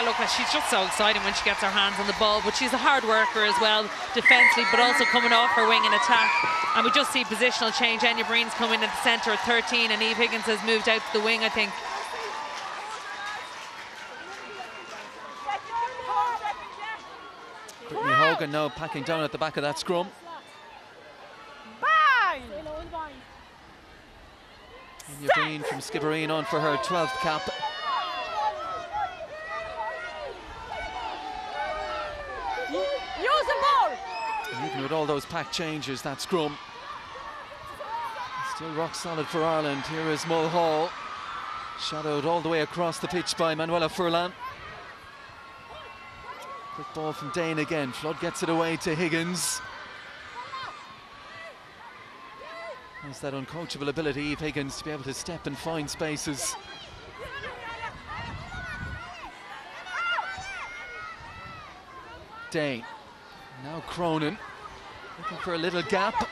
Look, she's just so exciting when she gets her hands on the ball, but she's a hard worker as well, defensively, but also coming off her wing in attack. And we just see positional change. Enya Breen's coming in at the centre at 13, and Eve Higgins has moved out to the wing, I think. Brittany Hogan now packing down at the back of that scrum. Enya Breen from Skibbereen on for her 12th cap. Use the ball. And even with all those pack changes, that scrum is still rock solid for Ireland. Here is Mulhall, shadowed all the way across the pitch by Manuela Furlan. Quick ball from Dane again. Flood gets it away to Higgins. Has that uncoachable ability, Eve Higgins, to be able to step and find spaces. Dane. Now Cronin. Looking for a little gap.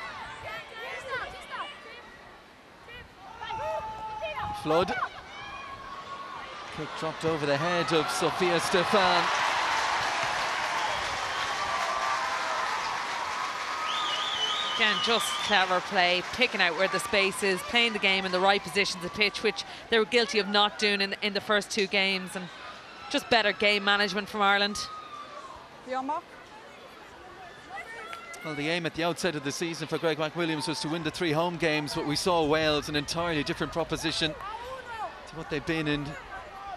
Flood. Kick dropped over the head of Sophia Stefan. Again, just clever play, picking out where the space is, playing the game in the right positions of pitch, which they were guilty of not doing in the first 2 games, and just better game management from Ireland. Well, the aim at the outset of the season for Greg McWilliams was to win the 3 home games, but we saw Wales, an entirely different proposition to what they've been in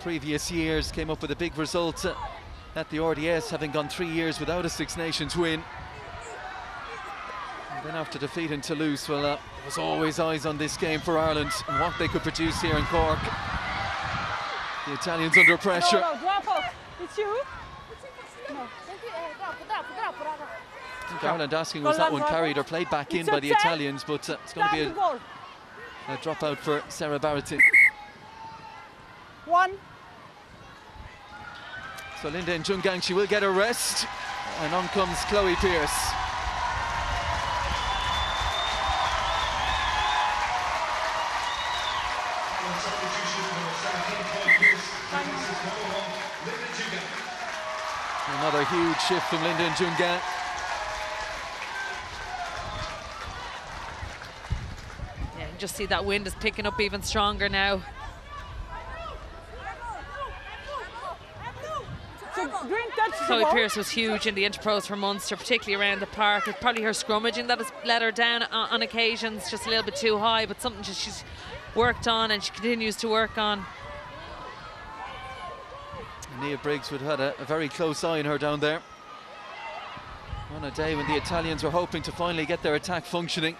previous years. Came up with a big result at the RDS, having gone 3 years without a Six Nations win. And then after defeat in Toulouse, well, there was always eyes on this game for Ireland and what they could produce here in Cork. The Italians under pressure. No, drop off. It's you. No. I think Ireland asking was that one carried or played back in by the Italians, but it's going to be a dropout for Sarah Barretton. 1. So Linda Njungang, she will get a rest, and on comes Chloe Pearce. Another huge shift from Linda Njungang. Yeah, you can just see that wind is picking up even stronger now. Chloe Pearce was huge in the interpros for Munster, particularly around the park. It's probably her scrummaging that has let her down on occasions, just a little bit too high, but something she's worked on and she continues to work on. Nia Briggs would have had a very close eye on her down there. On a day when the Italians were hoping to finally get their attack functioning.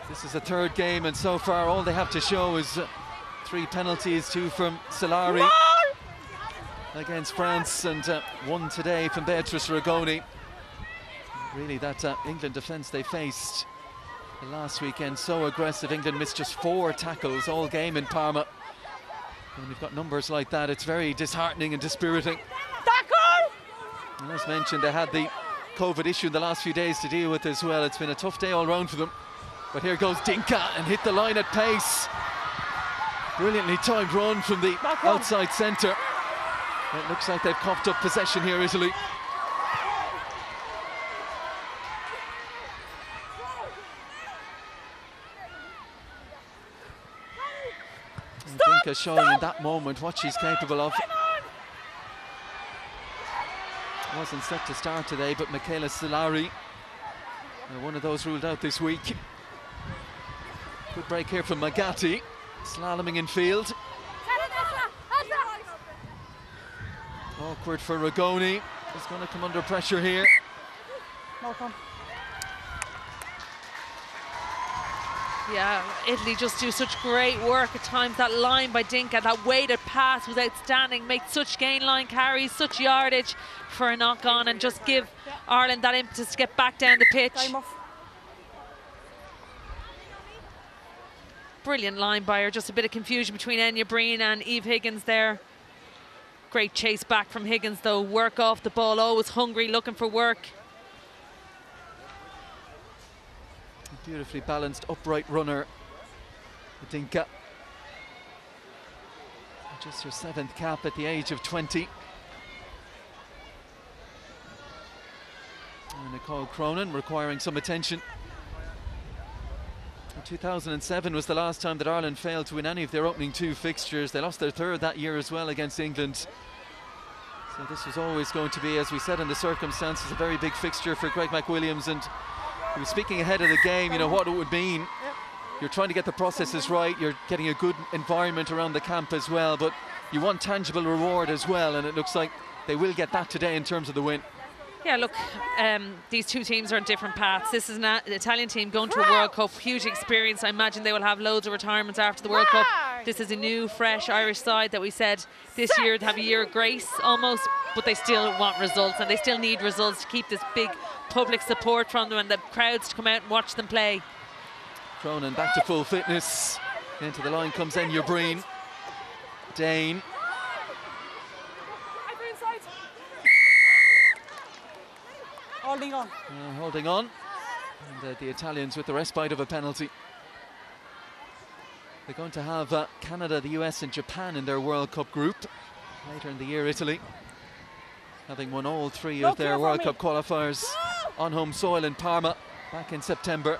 This is the 3rd game, and so far all they have to show is 3 penalties, 2 from Solari against France, and 1 today from Beatrice Rigoni. Really, that England defence they faced the last weekend, so aggressive. England missed just 4 tackles all game in Parma. When you've got numbers like that, it's very disheartening and dispiriting. And as mentioned, they had the COVID issue in the last few days to deal with as well. It's been a tough day all round for them. But here goes Dinka and hit the line at pace. Brilliantly timed run from the outside centre. It looks like they've coughed up possession here, Italy. Dinka showing in that moment what she's capable of. wasn't set to start today, but Michaela Solari, one of those ruled out this week. Good break here from Magatti, slaloming in field. Awkward for Rugoni. He's going to come under pressure here. Yeah, Italy just do such great work at times. That line by Dinka, that weighted pass was outstanding. Make such gain line carries, such yardage for a knock on, and just give Ireland that impetus to get back down the pitch. Brilliant line by her. Just a bit of confusion between Enya Breen and Eve Higgins there. Great chase back from Higgins though. Work off the ball, always hungry, looking for work. Beautifully balanced, upright runner, Dinka. Just her 7th cap at the age of 20. And Nicole Cronin requiring some attention. 2007 was the last time that Ireland failed to win any of their opening 2 fixtures. They lost their 3rd that year as well against England. So this was always going to be, as we said in the circumstances, a very big fixture for Greg McWilliams, and he was speaking ahead of the game, you know, what it would mean. You're trying to get the processes right, you're getting a good environment around the camp as well, but you want tangible reward as well, and it looks like they will get that today in terms of the win. Yeah, look, these 2 teams are on different paths. This is an Italian team going to a World Cup, huge experience. I imagine they will have loads of retirements after the World Cup. This is a new, fresh Irish side that we said this year have a year of grace almost, but they still want results, and they still need results to keep this big public support from them and the crowds to come out and watch them play. Cronin back to full fitness. Into the line comes Enya Breen. Dane. Holding on. Holding on. And the Italians with the respite of a penalty. They're going to have Canada, the US and Japan in their World Cup group. Later in the year, Italy, having won all 3 of their World Cup qualifiers on home soil in Parma back in September.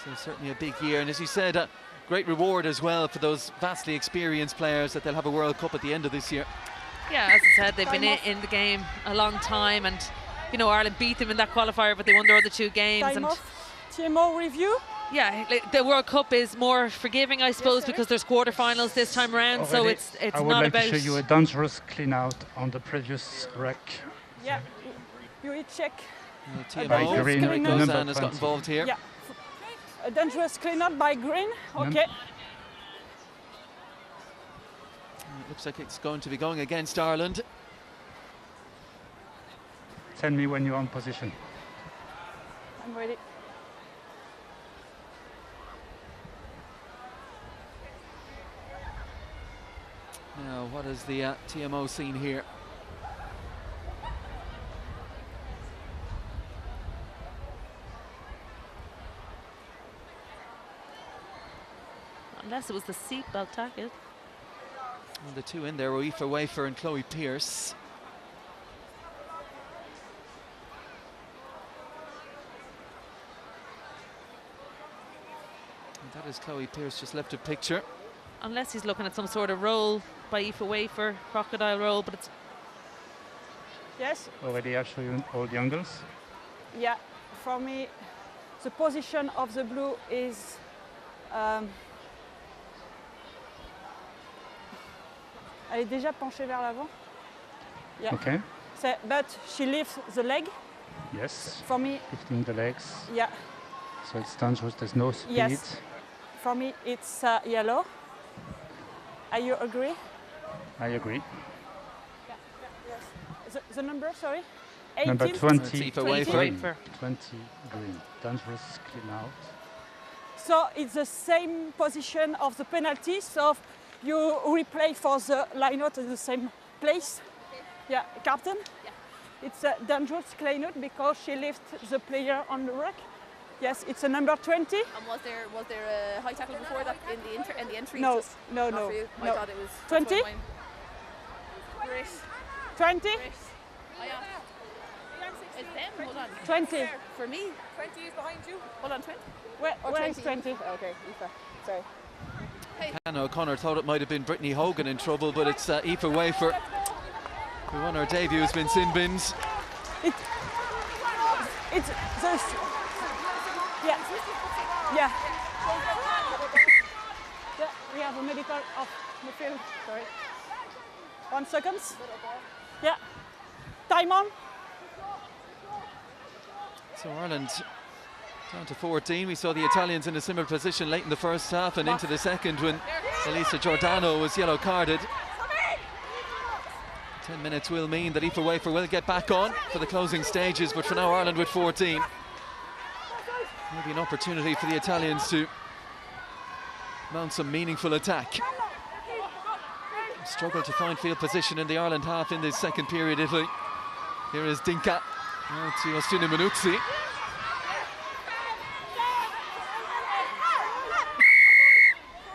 So certainly a big year, and as you said, great reward as well for those vastly experienced players that they'll have a World Cup at the end of this year. Yeah, as I said, they've been in the game a long time, and you know, Ireland beat them in that qualifier, but they won their other 2 games. Time off. TMO review. Yeah, the World Cup is more forgiving, I suppose, because there's quarterfinals this time around, so it's I would not like about. to show you a dangerous clean out on the previous wreck. Yeah, you check. TMO, Green, Gozan has got involved here. Yeah, a dangerous clean out by Green. Okay. It looks like it's going to be going against Ireland. Tell me when you're on position. I'm ready. Now, what is the TMO scene here? Unless it was the seatbelt tackle. And the 2 in there were Aoife Wafer and Chloe Pierce. And that is Chloe Pierce just left a picture. Unless he's looking at some sort of roll by Aoife Wafer, crocodile roll, but it's... Yes. Already I'll show you all the angles. Yeah, for me, the position of the blue is elle est déjà penchée vers l'avant. Yeah. Okay. So, but she lifts the leg. Yes. For me, Lifting the legs. yeah. So it's dangerous. There's no speed. Yes. For me, it's yellow. Are you agree? I agree. Yes. The number, sorry? 18? Number 20. Aoife Wafer. Green. 20 green. Dangerous clean out. So it's the same position of the penalty. So you replay for the line out in the same place. Yeah, captain. Yeah. It's a dangerous clean out because she lifts the player on the rack. Yes, it's a number 20. And was there a high tackle before that in the entry? No, Just no, not no, for you? I no. thought it was 20? Great. 20? Great. I asked. It's them. Hold on. 20. For me. 20 is behind you. Hold on. 20. Where is 20? Okay. Aoife. Sorry. Hannah O'Connor thought it might have been Brittany Hogan in trouble, but it's Aoife Wafer, who on her debut has been sin bins. It's this. Yeah. Yeah. We have a medical of the field. Sorry. 1 second. Yeah. Time on. So Ireland down to 14. We saw the Italians in a similar position late in the first half and into the second when Elisa Giordano was yellow carded. 10 minutes will mean that Aoife Wafer will get back on for the closing stages, but for now Ireland with 14. Maybe an opportunity for the Italians to mount some meaningful attack. Struggled to find field position in the Ireland half in this second period, Italy. Here is Dinka to Ostina Manuzzi.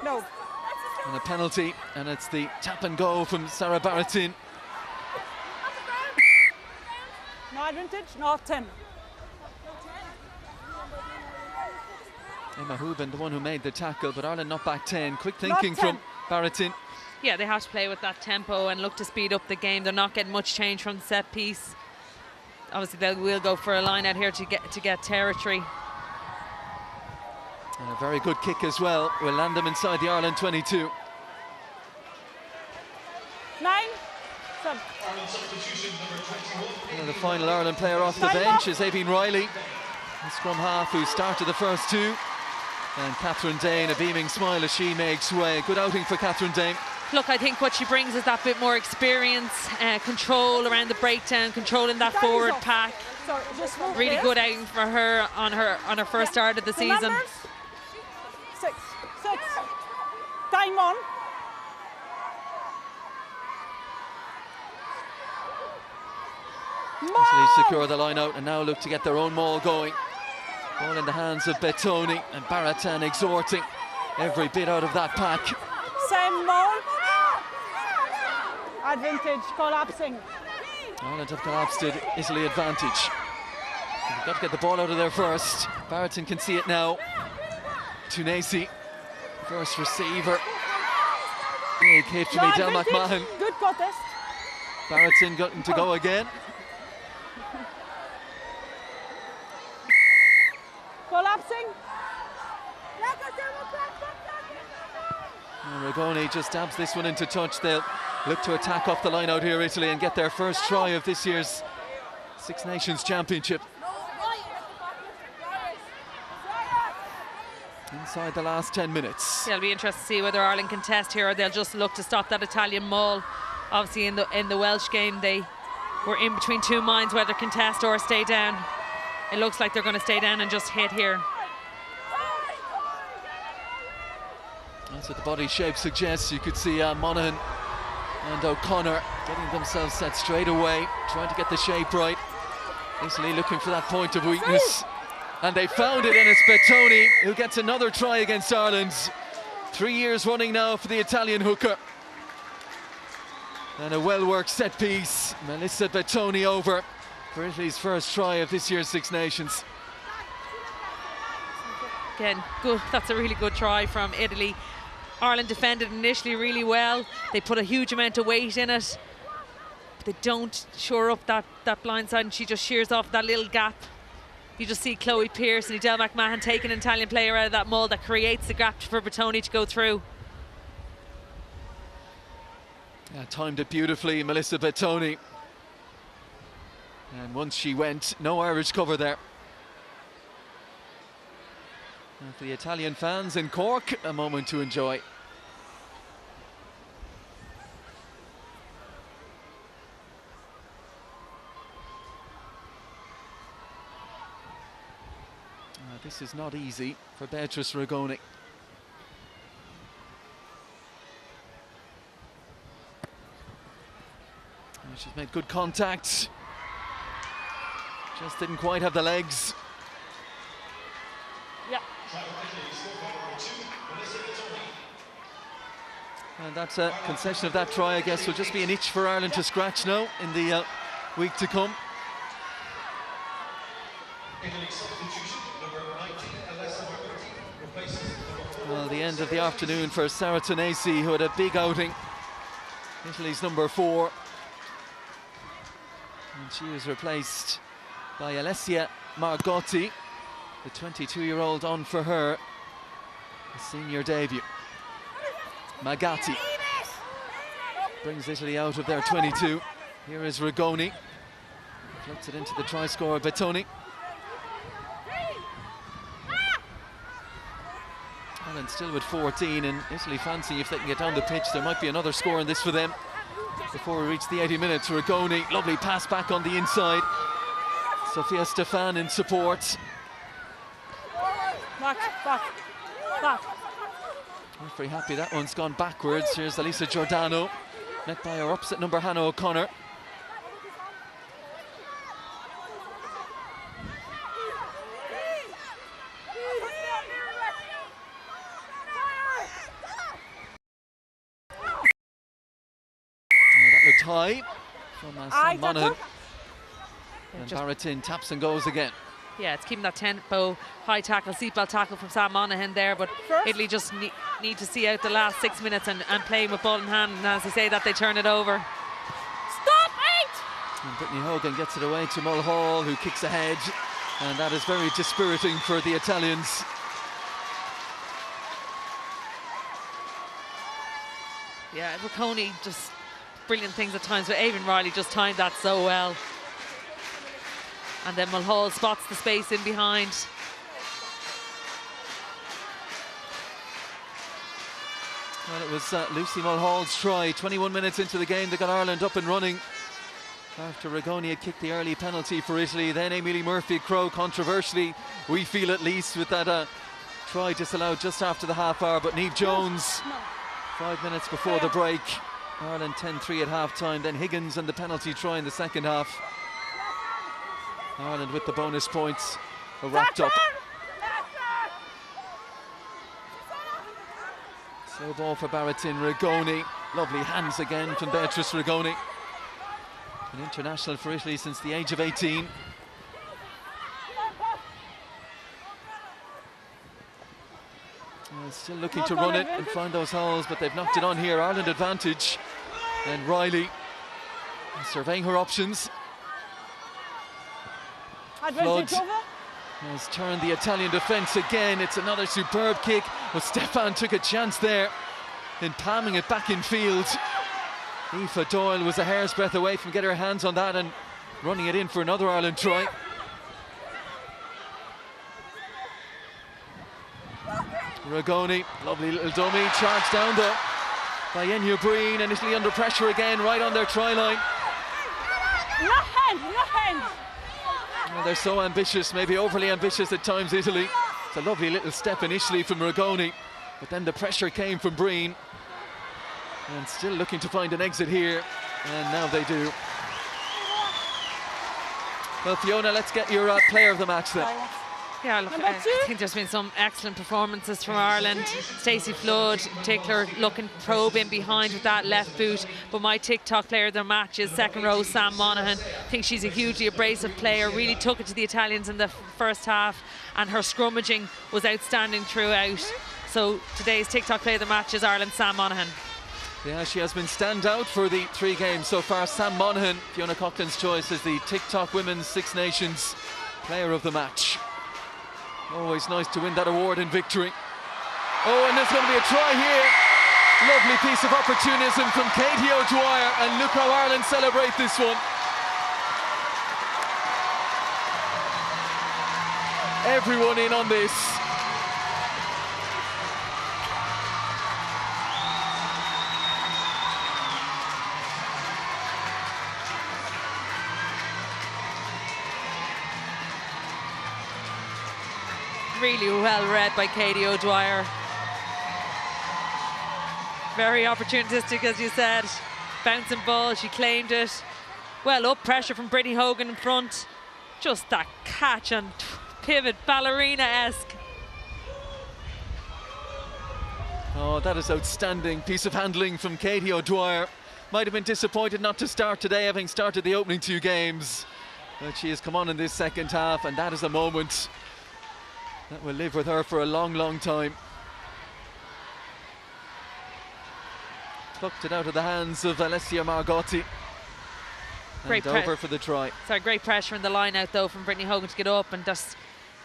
No. And a penalty, and it's the tap and go from Sarah Baratin. No advantage, no 10. Emma Hooben, the one who made the tackle, but Ireland not back 10. Quick thinking from Baratin. Yeah, they have to play with that tempo and look to speed up the game. They're not getting much change from the set piece. Obviously, they will go for a line out here to get territory. And a very good kick as well. Will land them inside the Ireland 22. 9. Sub. And the final Ireland player off the bench is Aoibhinn Riley, the scrum half who started the first two. And Catherine Dane, a beaming smile as she makes way. Good outing for Catherine Dane. Look, I think what she brings is that bit more experience, control around the breakdown, controlling that forward pack. Sorry, just move Really here. good outing for her on her first start of the season. Numbers. 6. Time on. Italy secure the line out and now look to get their own maul going. Ball in the hands of Bettoni and Baratan exhorting every bit out of that pack. Same ball. Advantage collapsing. Ireland have collapsed it, Italy advantage. They've got to get the ball out of there first. Baratan can see it now. Tunasi, first receiver. Big hit from Edel McMahon. Good contest. Baratan got him to go again. Collapsing. And Rigoni just dabs this one into touch. They'll look to attack off the line out here, Italy, and get their first try of this year's Six Nations Championship. Inside the last 10 minutes. Yeah, it'll be interesting to see whether Ireland can test here or they'll just look to stop that Italian maul. Obviously in the Welsh game they were in between two minds whether contest or stay down. It looks like they're going to stay down and just hit here. That's what the body shape suggests. You could see Monaghan and O'Connor getting themselves set straight away, trying to get the shape right. Italy looking for that point of weakness. And they found it, and it's Bettoni who gets another try against Ireland. 3 years running now for the Italian hooker. And a well-worked set piece. Melissa Bettoni over for Italy's first try of this year's Six Nations. Again, good. That's a really good try from Italy. Ireland defended initially really well. They put a huge amount of weight in it. But they don't shore up that blind side, and she just shears off that little gap. You just see Chloe Pearce and Edel McMahon taking an Italian player out of that mould that creates the gap for Bettoni to go through. Yeah, timed it beautifully, Melissa Bettoni. And once she went, no Irish cover there. And for the Italian fans in Cork, a moment to enjoy. This is not easy for Beatrice Rigoni. She's made good contact. Just didn't quite have the legs. Yeah. And that's a concession of that try, I guess, will just be an itch for Ireland to scratch now in the week to come. Italy substitution, number 19, Alessa Marcotti, replaces number 4. Well, the end of the afternoon for Sara Tonesi, who had a big outing. Italy's number 4. And she was replaced by Alessia Margotti, the 22-year-old on for her senior debut. Magatti brings Italy out of their 22. Here is Rigoni. Floats it into the try scorer, Bettoni. Ireland still with 14, and Italy fancy if they can get down the pitch, there might be another score in this for them before we reach the 80 minutes. Rigoni, lovely pass back on the inside. Sofia Stefan in support. Back. Not very happy that one's gone backwards. Here's Elisa Giordano, met by her upset number Hannah O'Connor. That looked high from Sam Monaghan. And Barrettin taps and goes again. Yeah, it's keeping that tempo, high tackle, seatbelt tackle from Sam Monaghan there, but Italy just need to see out the last 6 minutes and play with ball in hand, and as they say that, they turn it over. Stop it! And Brittany Hogan gets it away to Mulhall, who kicks ahead, and that is very dispiriting for the Italians. Yeah, Ricconi just brilliant things at times, but Avon Riley just timed that so well. And then Mulhall spots the space in behind. Well, it was Lucy Mulhall's try. 21 minutes into the game, they got Ireland up and running after Rigoni had kicked the early penalty for Italy. Then Amelie Murphy-Crowe, controversially, we feel at least, with that try disallowed just after the half hour. But Niamh Jones, 5 minutes before the break. Ireland 10-3 at half-time. Then Higgins and the penalty try in the second half. Ireland with the bonus points wrapped up. Slow ball for Barrettin. Rigoni, lovely hands again from Beatrice Rigoni. An international for Italy since the age of 18. Still looking to run it and find those holes, but they've knocked it on here. Ireland advantage. And Riley surveying her options. Flood has turned the Italian defence again. It's another superb kick. But Stefan took a chance there in palming it back in field. Aoife Doyle was a hair's breadth away from getting her hands on that and running it in for another Ireland try. Rigoni, lovely little dummy, charged down though by Enya Breen, and Italy under pressure again right on their try line. No hand. Well, they're so ambitious, maybe overly ambitious at times, Italy. It's a lovely little step initially from Rigoni, but then the pressure came from Breen. And still looking to find an exit here, and now they do. Well, Fiona, let's get your player of the match then. Yeah, look, I think there's been some excellent performances from Ireland. Stacey Flood, in particular, looking probe in behind with that left boot. But my TikTok player of the match is second row Sam Monaghan. I think she's a hugely abrasive player, really took it to the Italians in the first half, and her scrummaging was outstanding throughout. So today's TikTok player of the match is Ireland's Sam Monaghan. Yeah, she has been standout for the 3 games so far. Sam Monaghan, Fiona Coughlin's choice, as the TikTok Women's Six Nations player of the match. Always nice to win that award in victory. Oh, and there's going to be a try here. Lovely piece of opportunism from Katie O'Dwyer, and look how Ireland celebrate this one. Everyone in on this. Really well read by Katie O'Dwyer. Very opportunistic, as you said. Bouncing ball, she claimed it. Well up, pressure from Brittany Hogan in front. Just that catch and pivot, ballerina-esque. Oh, that is outstanding piece of handling from Katie O'Dwyer. Might have been disappointed not to start today, having started the opening 2 games. But she has come on in this second half, and that is a moment that will live with her for a long, long time. Plucked it out of the hands of Alessia Margotti. Great and over for the try. Sorry, great pressure in the line out though from Brittany Hogan to get up, and just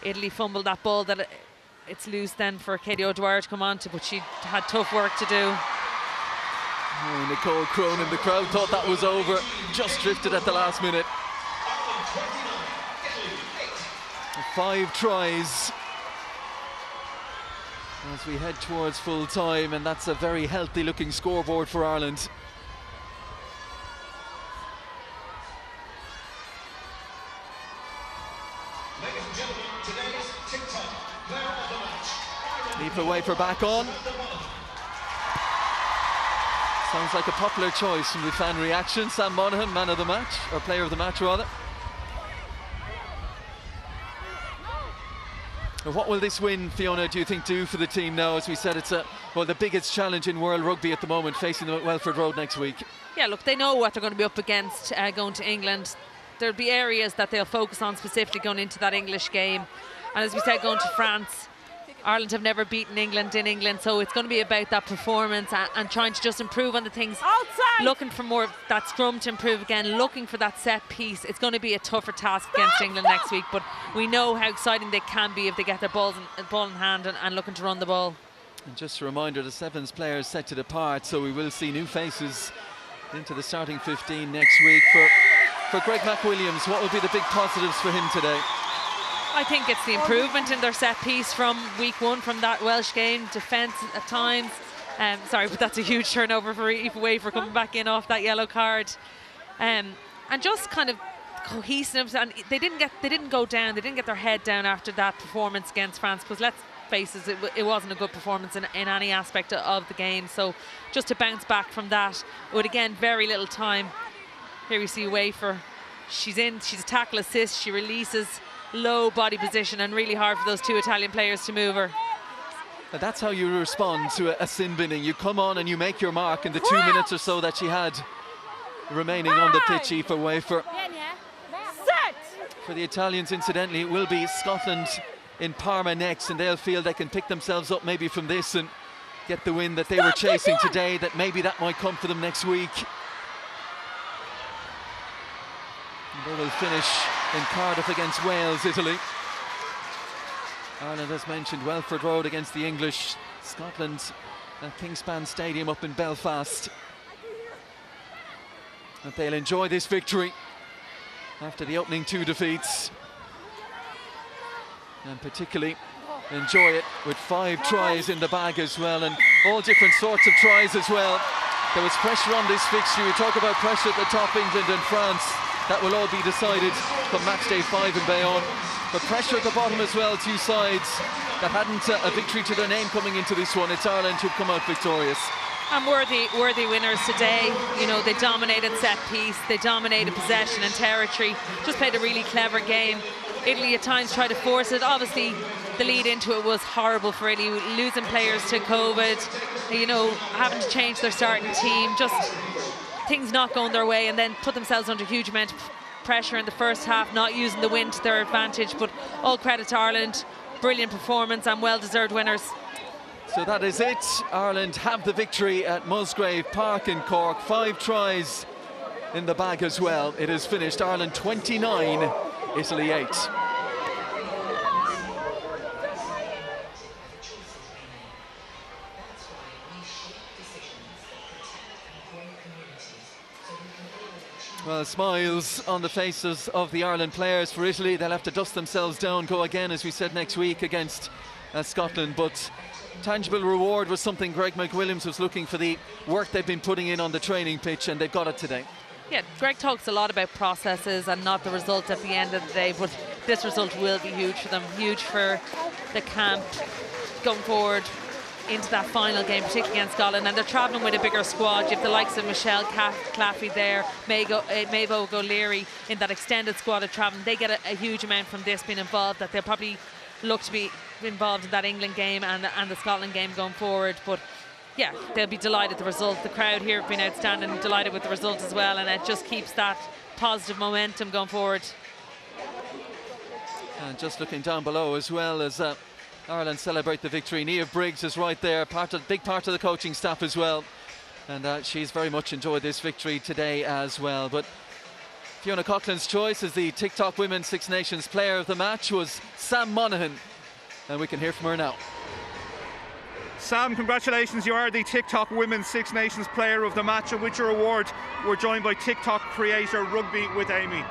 Italy fumbled that ball that it's loose then for Katie O'Dwyer to come on to, but she had tough work to do. Oh, Nicole Cronin, the crowd thought that was over, just drifted at the last minute. 5 tries as we head towards full time, and that's a very healthy looking scoreboard for Ireland. Ladies and gentlemen, today's TikTok player of the match. Leap away for back on. Sounds like a popular choice from the fan reaction. Sam Monaghan, man of the match, or player of the match rather. What will this win, Fiona, do you think do for the team now? As we said, it's the biggest challenge in world rugby at the moment, facing them at Welford Road next week. Yeah, look, they know what they're going to be up against going to England. There'll be areas that they'll focus on specifically going into that English game. And as we said, going to France, Ireland have never beaten England in England, so it's going to be about that performance and trying to just improve on the things. Outside. Looking for more of that scrum to improve again, looking for that set piece. It's going to be a tougher task against England next week, but we know how exciting they can be if they get their ball in hand and looking to run the ball. And just a reminder, the Sevens players set to depart, so we will see new faces into the starting 15 next week. For Greg McWilliams, what would be the big positives for him today? I think it's the improvement in their set piece from week 1 from that Welsh game. Defence at times. Sorry, but that's a huge turnover for Aoife Wafer coming back in off that yellow card. And just kind of cohesiveness. And they didn't go down. They didn't get their head down after that performance against France. Because let's face it, it wasn't a good performance in any aspect of the game. So just to bounce back from that with again very little time. Here we see Wafer. She's a tackle assist. She releases. Low body position and really hard for those 2 Italian players to move her. And that's how you respond to a sin binning. You come on and you make your mark in the 2 minutes or so that she had remaining on the pitch. Aoife Wafer. Set. For the Italians, incidentally, it will be Scotland in Parma next, and they'll feel they can pick themselves up maybe from this and get the win that they were chasing today, that maybe that might come for them next week. They will finish in Cardiff against Wales, Italy. Ireland, as mentioned, Welford Road against the English. Scotland at Kingspan Stadium up in Belfast. And they'll enjoy this victory after the opening 2 defeats. And particularly enjoy it with 5 tries in the bag as well, and all different sorts of tries as well. There was pressure on this fixture. You talk about pressure at the top, England and France. That will all be decided from match day 5 in Bayonne. But pressure at the bottom as well, 2 sides that hadn't a victory to their name coming into this one. It's Ireland who've come out victorious. And worthy winners today. You know, they dominated set piece, they dominated possession and territory. Just played a really clever game. Italy at times tried to force it. Obviously, the lead into it was horrible for Italy, losing players to COVID, you know, having to change their starting team, just things not going their way, and then put themselves under a huge amount of pressure in the first half, not using the win to their advantage. But all credit to Ireland, brilliant performance and well-deserved winners. So that is it. Ireland have the victory at Musgrave Park in Cork. 5 tries in the bag as well. It is finished. Ireland 29, Italy 8. Well, smiles on the faces of the Ireland players. For Italy, they'll have to dust themselves down, go again, as we said, next week against Scotland. But tangible reward was something Greg McWilliams was looking for, the work they've been putting in on the training pitch, and they've got it today. Yeah, Greg talks a lot about processes and not the result at the end of the day, but this result will be huge for them, huge for the camp going forward into that final game, particularly against Scotland. And they're travelling with a bigger squad. You have the likes of Michelle Claffey there, Maeve O'Leary in that extended squad of travelling. They get a huge amount from this being involved, that they'll probably look to be involved in that England game and the Scotland game going forward. But yeah, they'll be delighted with the result. The crowd here have been outstanding, delighted with the result as well, and it just keeps that positive momentum going forward. And just looking down below as well as Ireland celebrate the victory. Niamh Briggs is right there, big part of the coaching staff as well. And she's very much enjoyed this victory today as well. But Fiona Coughlin's choice as the TikTok Women's Six Nations Player of the Match was Sam Monaghan. And we can hear from her now. Sam, congratulations, you are the TikTok Women's Six Nations Player of the Match, and with your award we're joined by TikTok creator Rugby with Amy.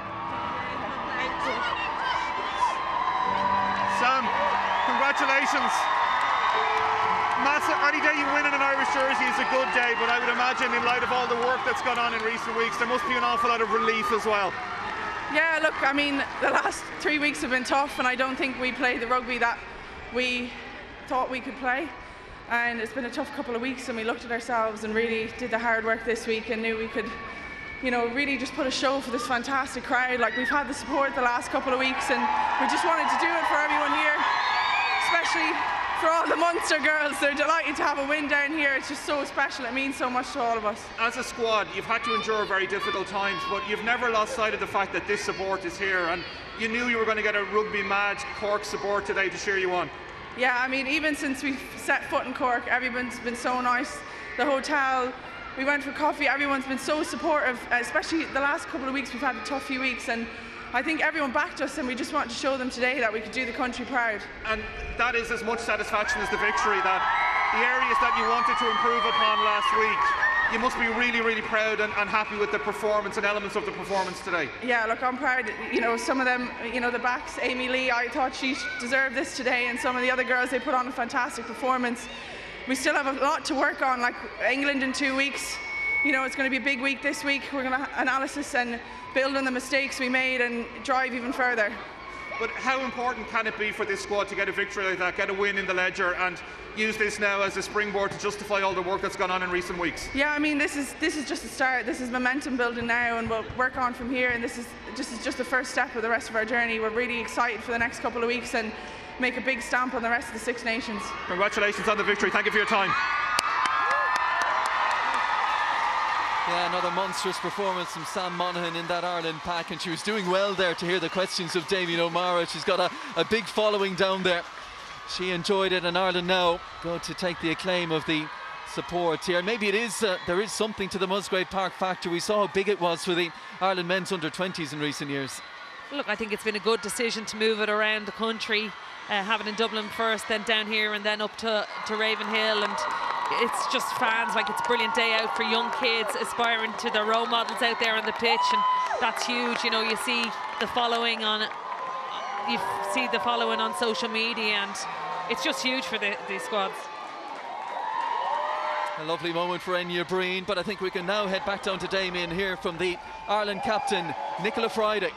Sam, congratulations. Massive, any day you win in an Irish jersey is a good day, but I would imagine in light of all the work that's gone on in recent weeks there must be an awful lot of relief as well. Yeah, look, I mean, the last 3 weeks have been tough, and I don't think we played the rugby that we thought we could play. And it's been a tough couple of weeks, and we looked at ourselves and really did the hard work this week and knew we could, you know, really just put a show for this fantastic crowd. Like, we've had the support the last couple of weeks, and we just wanted to do it for everyone here, especially for all the Munster girls. They're delighted to have a win down here. It's just so special. It means so much to all of us. As a squad, you've had to endure very difficult times, but you've never lost sight of the fact that this support is here, and you knew you were going to get a Rugby Mad Cork support today to cheer you on. Yeah, I mean, even since we set foot in Cork, everyone's been so nice. The hotel, we went for coffee, everyone's been so supportive, especially the last couple of weeks. We've had a tough few weeks, and I think everyone backed us, and we just wanted to show them today that we could do the country proud. And that is as much satisfaction as the victory, that the areas that you wanted to improve upon last week, you must be really, really proud and happy with the performance and elements of the performance today. Yeah, look, I'm proud. You know, some of them, you know, the backs, Amy Lee, I thought she deserved this today, and some of the other girls, they put on a fantastic performance. We still have a lot to work on, like England in 2 weeks. You know, it's going to be a big week this week. We're going to analysis and build on the mistakes we made and drive even further. But how important can it be for this squad to get a victory like that, get a win in the ledger, and use this now as a springboard to justify all the work that's gone on in recent weeks? Yeah, I mean, this is just the start. This is momentum building now, and we'll work on from here. And this is just the first step of the rest of our journey. We're really excited for the next couple of weeks and make a big stamp on the rest of the Six Nations. Congratulations on the victory. Thank you for your time. Yeah, another monstrous performance from Sam Monaghan in that Ireland pack, and she was doing well there to hear the questions of Damien O'Mara. She's got a big following down there. She enjoyed it, and Ireland now going to take the acclaim of the support here. Maybe it is there is something to the Musgrave Park factor. We saw how big it was for the Ireland men's under-20s in recent years. Look, I think it's been a good decision to move it around the country, have it in Dublin first, then down here, and then up to Ravenhill. And it's just fans, like, it's a brilliant day out for young kids aspiring to their role models out there on the pitch, and that's huge. You know, you see the following on social media, and it's just huge for these squads. A lovely moment for Enya Breen, but I think we can now head back down to Damien here from the Ireland captain, Nicola Friday.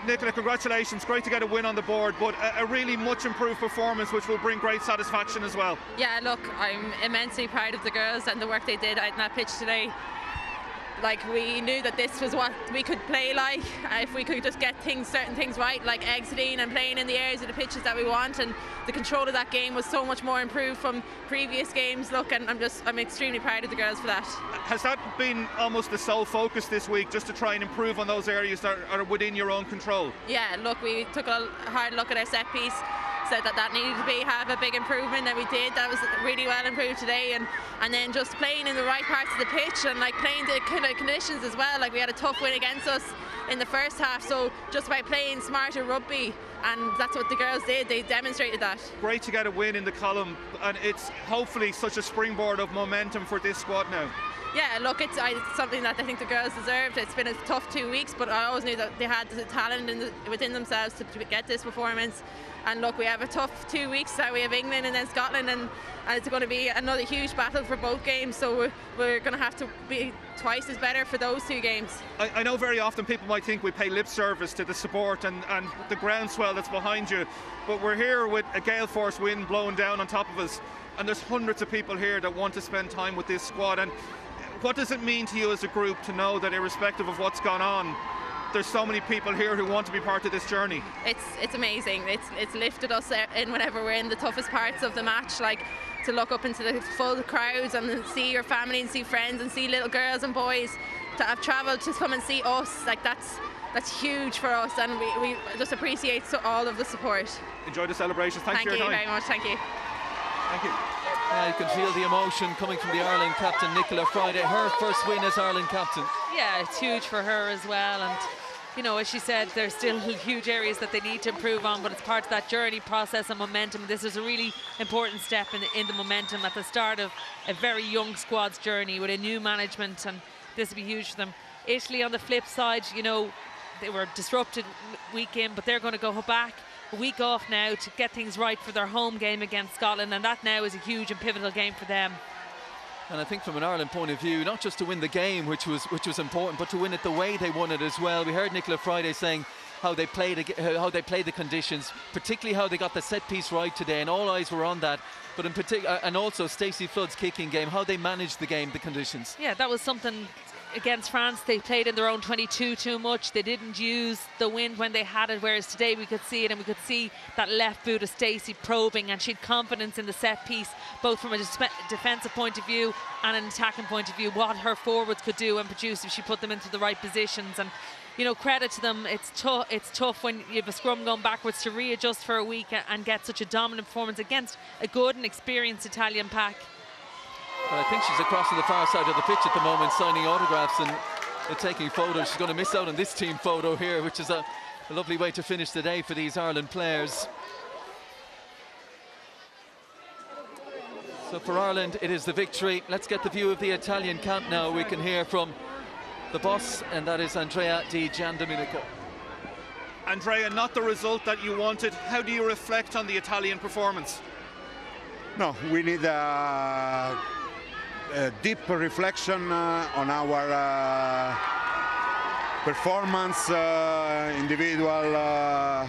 Nicola, congratulations. Great to get a win on the board, but a really much improved performance which will bring great satisfaction as well. Yeah, look, I'm immensely proud of the girls and the work they did out in that pitch today. Like, we knew that this was what we could play like if we could just get certain things right, like exiting and playing in the areas of the pitches that we want, and the control of that game was so much more improved from previous games. Look, and I'm extremely proud of the girls for that. Has that been almost the sole focus this week, just to try and improve on those areas that are within your own control? Yeah, look, we took a hard look at our set piece, said that needed to have a big improvement, and we did. That was really well improved today, and then just playing in the right parts of the pitch, and like playing the kind of conditions as well. Like, we had a tough win against us in the first half, so just by playing smarter rugby, and that's what the girls did. They demonstrated that. Great to get a win in the column, and it's hopefully such a springboard of momentum for this squad now. Yeah, look, it's something that I think the girls deserved. It's been a tough 2 weeks, but I always knew that they had the talent within themselves to get this performance. And look, we have a tough 2 weeks. Now we have England and then Scotland, and it's going to be another huge battle for both games. So we're going to have to be twice as better for those 2 games. I know very often people might think we pay lip service to the support and the groundswell that's behind you, but we're here with a gale force wind blowing down on top of us, and there's hundreds of people here that want to spend time with this squad. And what does it mean to you as a group to know that, irrespective of what's gone on, there's so many people here who want to be part of this journey? It's amazing. It's lifted us in whenever we're in the toughest parts of the match, like to look up into the full crowds and see your family and see friends and see little girls and boys to have travelled to come and see us. Like, that's that's huge for us, and we just appreciate all of the support. Enjoy the celebrations. Thanks for your time. Thank you very much. Thank you. Thank you. You can feel the emotion coming from the Ireland captain, Nicola Friday. Her first win as Ireland captain. Yeah, it's huge for her as well. And, you know, as she said, there's still huge areas that they need to improve on, but it's part of that journey, process and momentum. This is a really important step in the momentum at the start of a very young squad's journey with a new management, and this will be huge for them. Italy, on the flip side, you know, they were disrupted week in, but they're going to go back a week off now to get things right for their home game against Scotland, and that now is a huge and pivotal game for them. And I think from an Ireland point of view, not just to win the game, which was important, but to win it the way they won it as well. We heard Nicola Friday saying how they played the conditions, particularly how they got the set piece right today, and all eyes were on that. But in particular, and also Stacey Flood's kicking game, how they managed the game, the conditions. Yeah, that was something. Against France, they played in their own 22 too much. They didn't use the wind when they had it, whereas today we could see it, and we could see that left boot of Stacey probing, and she had confidence in the set piece, both from a defensive point of view and an attacking point of view, what her forwards could do and produce if she put them into the right positions. And, you know, credit to them. It's tough when you have a scrum going backwards to readjust for a week and get such a dominant performance against a good and experienced Italian pack. Well, I think she's across to the far side of the pitch at the moment, signing autographs and taking photos. She's going to miss out on this team photo here, which is a lovely way to finish the day for these Ireland players. So for Ireland, it is the victory. Let's get the view of the Italian camp now. We can hear from the boss, and that is Andrea Di Giandomenico. Andrea, not the result that you wanted. How do you reflect on the Italian performance? No, we need a deep reflection on our performance, individual.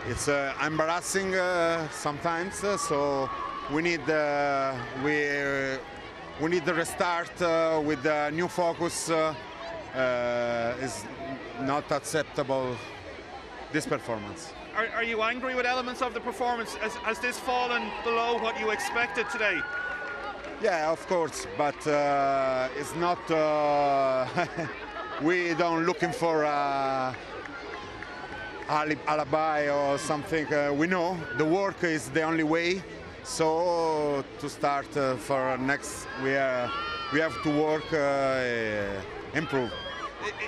It's embarrassing sometimes, so we need the restart with a new focus. Is not acceptable, this performance. Are you angry with elements of the performance? Has this fallen below what you expected today? Yeah, of course, but it's not. We don't looking for alibi or something. We know the work is the only way. So to start for next, we have to work, improve.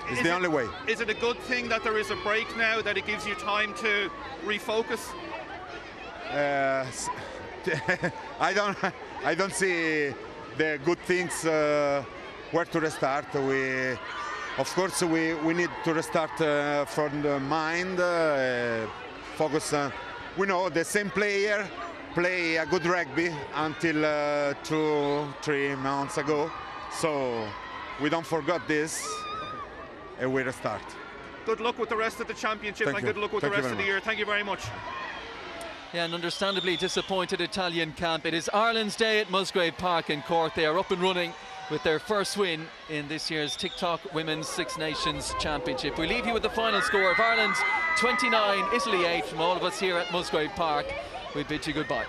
It's the only way. Is it a good thing that there is a break now, that it gives you time to refocus? I don't see the good things where to restart. Of course, we need to restart from the mind, focus. We know the same player play a good rugby until 2-3 months ago, so we don't forget this. And we restart. Good luck with the rest of the championship, and good luck with the rest of the year. Thank you very much. Yeah, an understandably disappointed Italian camp. It is Ireland's day at Musgrave Park in Cork. They are up and running with their first win in this year's TikTok Women's Six Nations Championship. We leave you with the final score of Ireland 29, Italy 8 from all of us here at Musgrave Park. We bid you goodbye.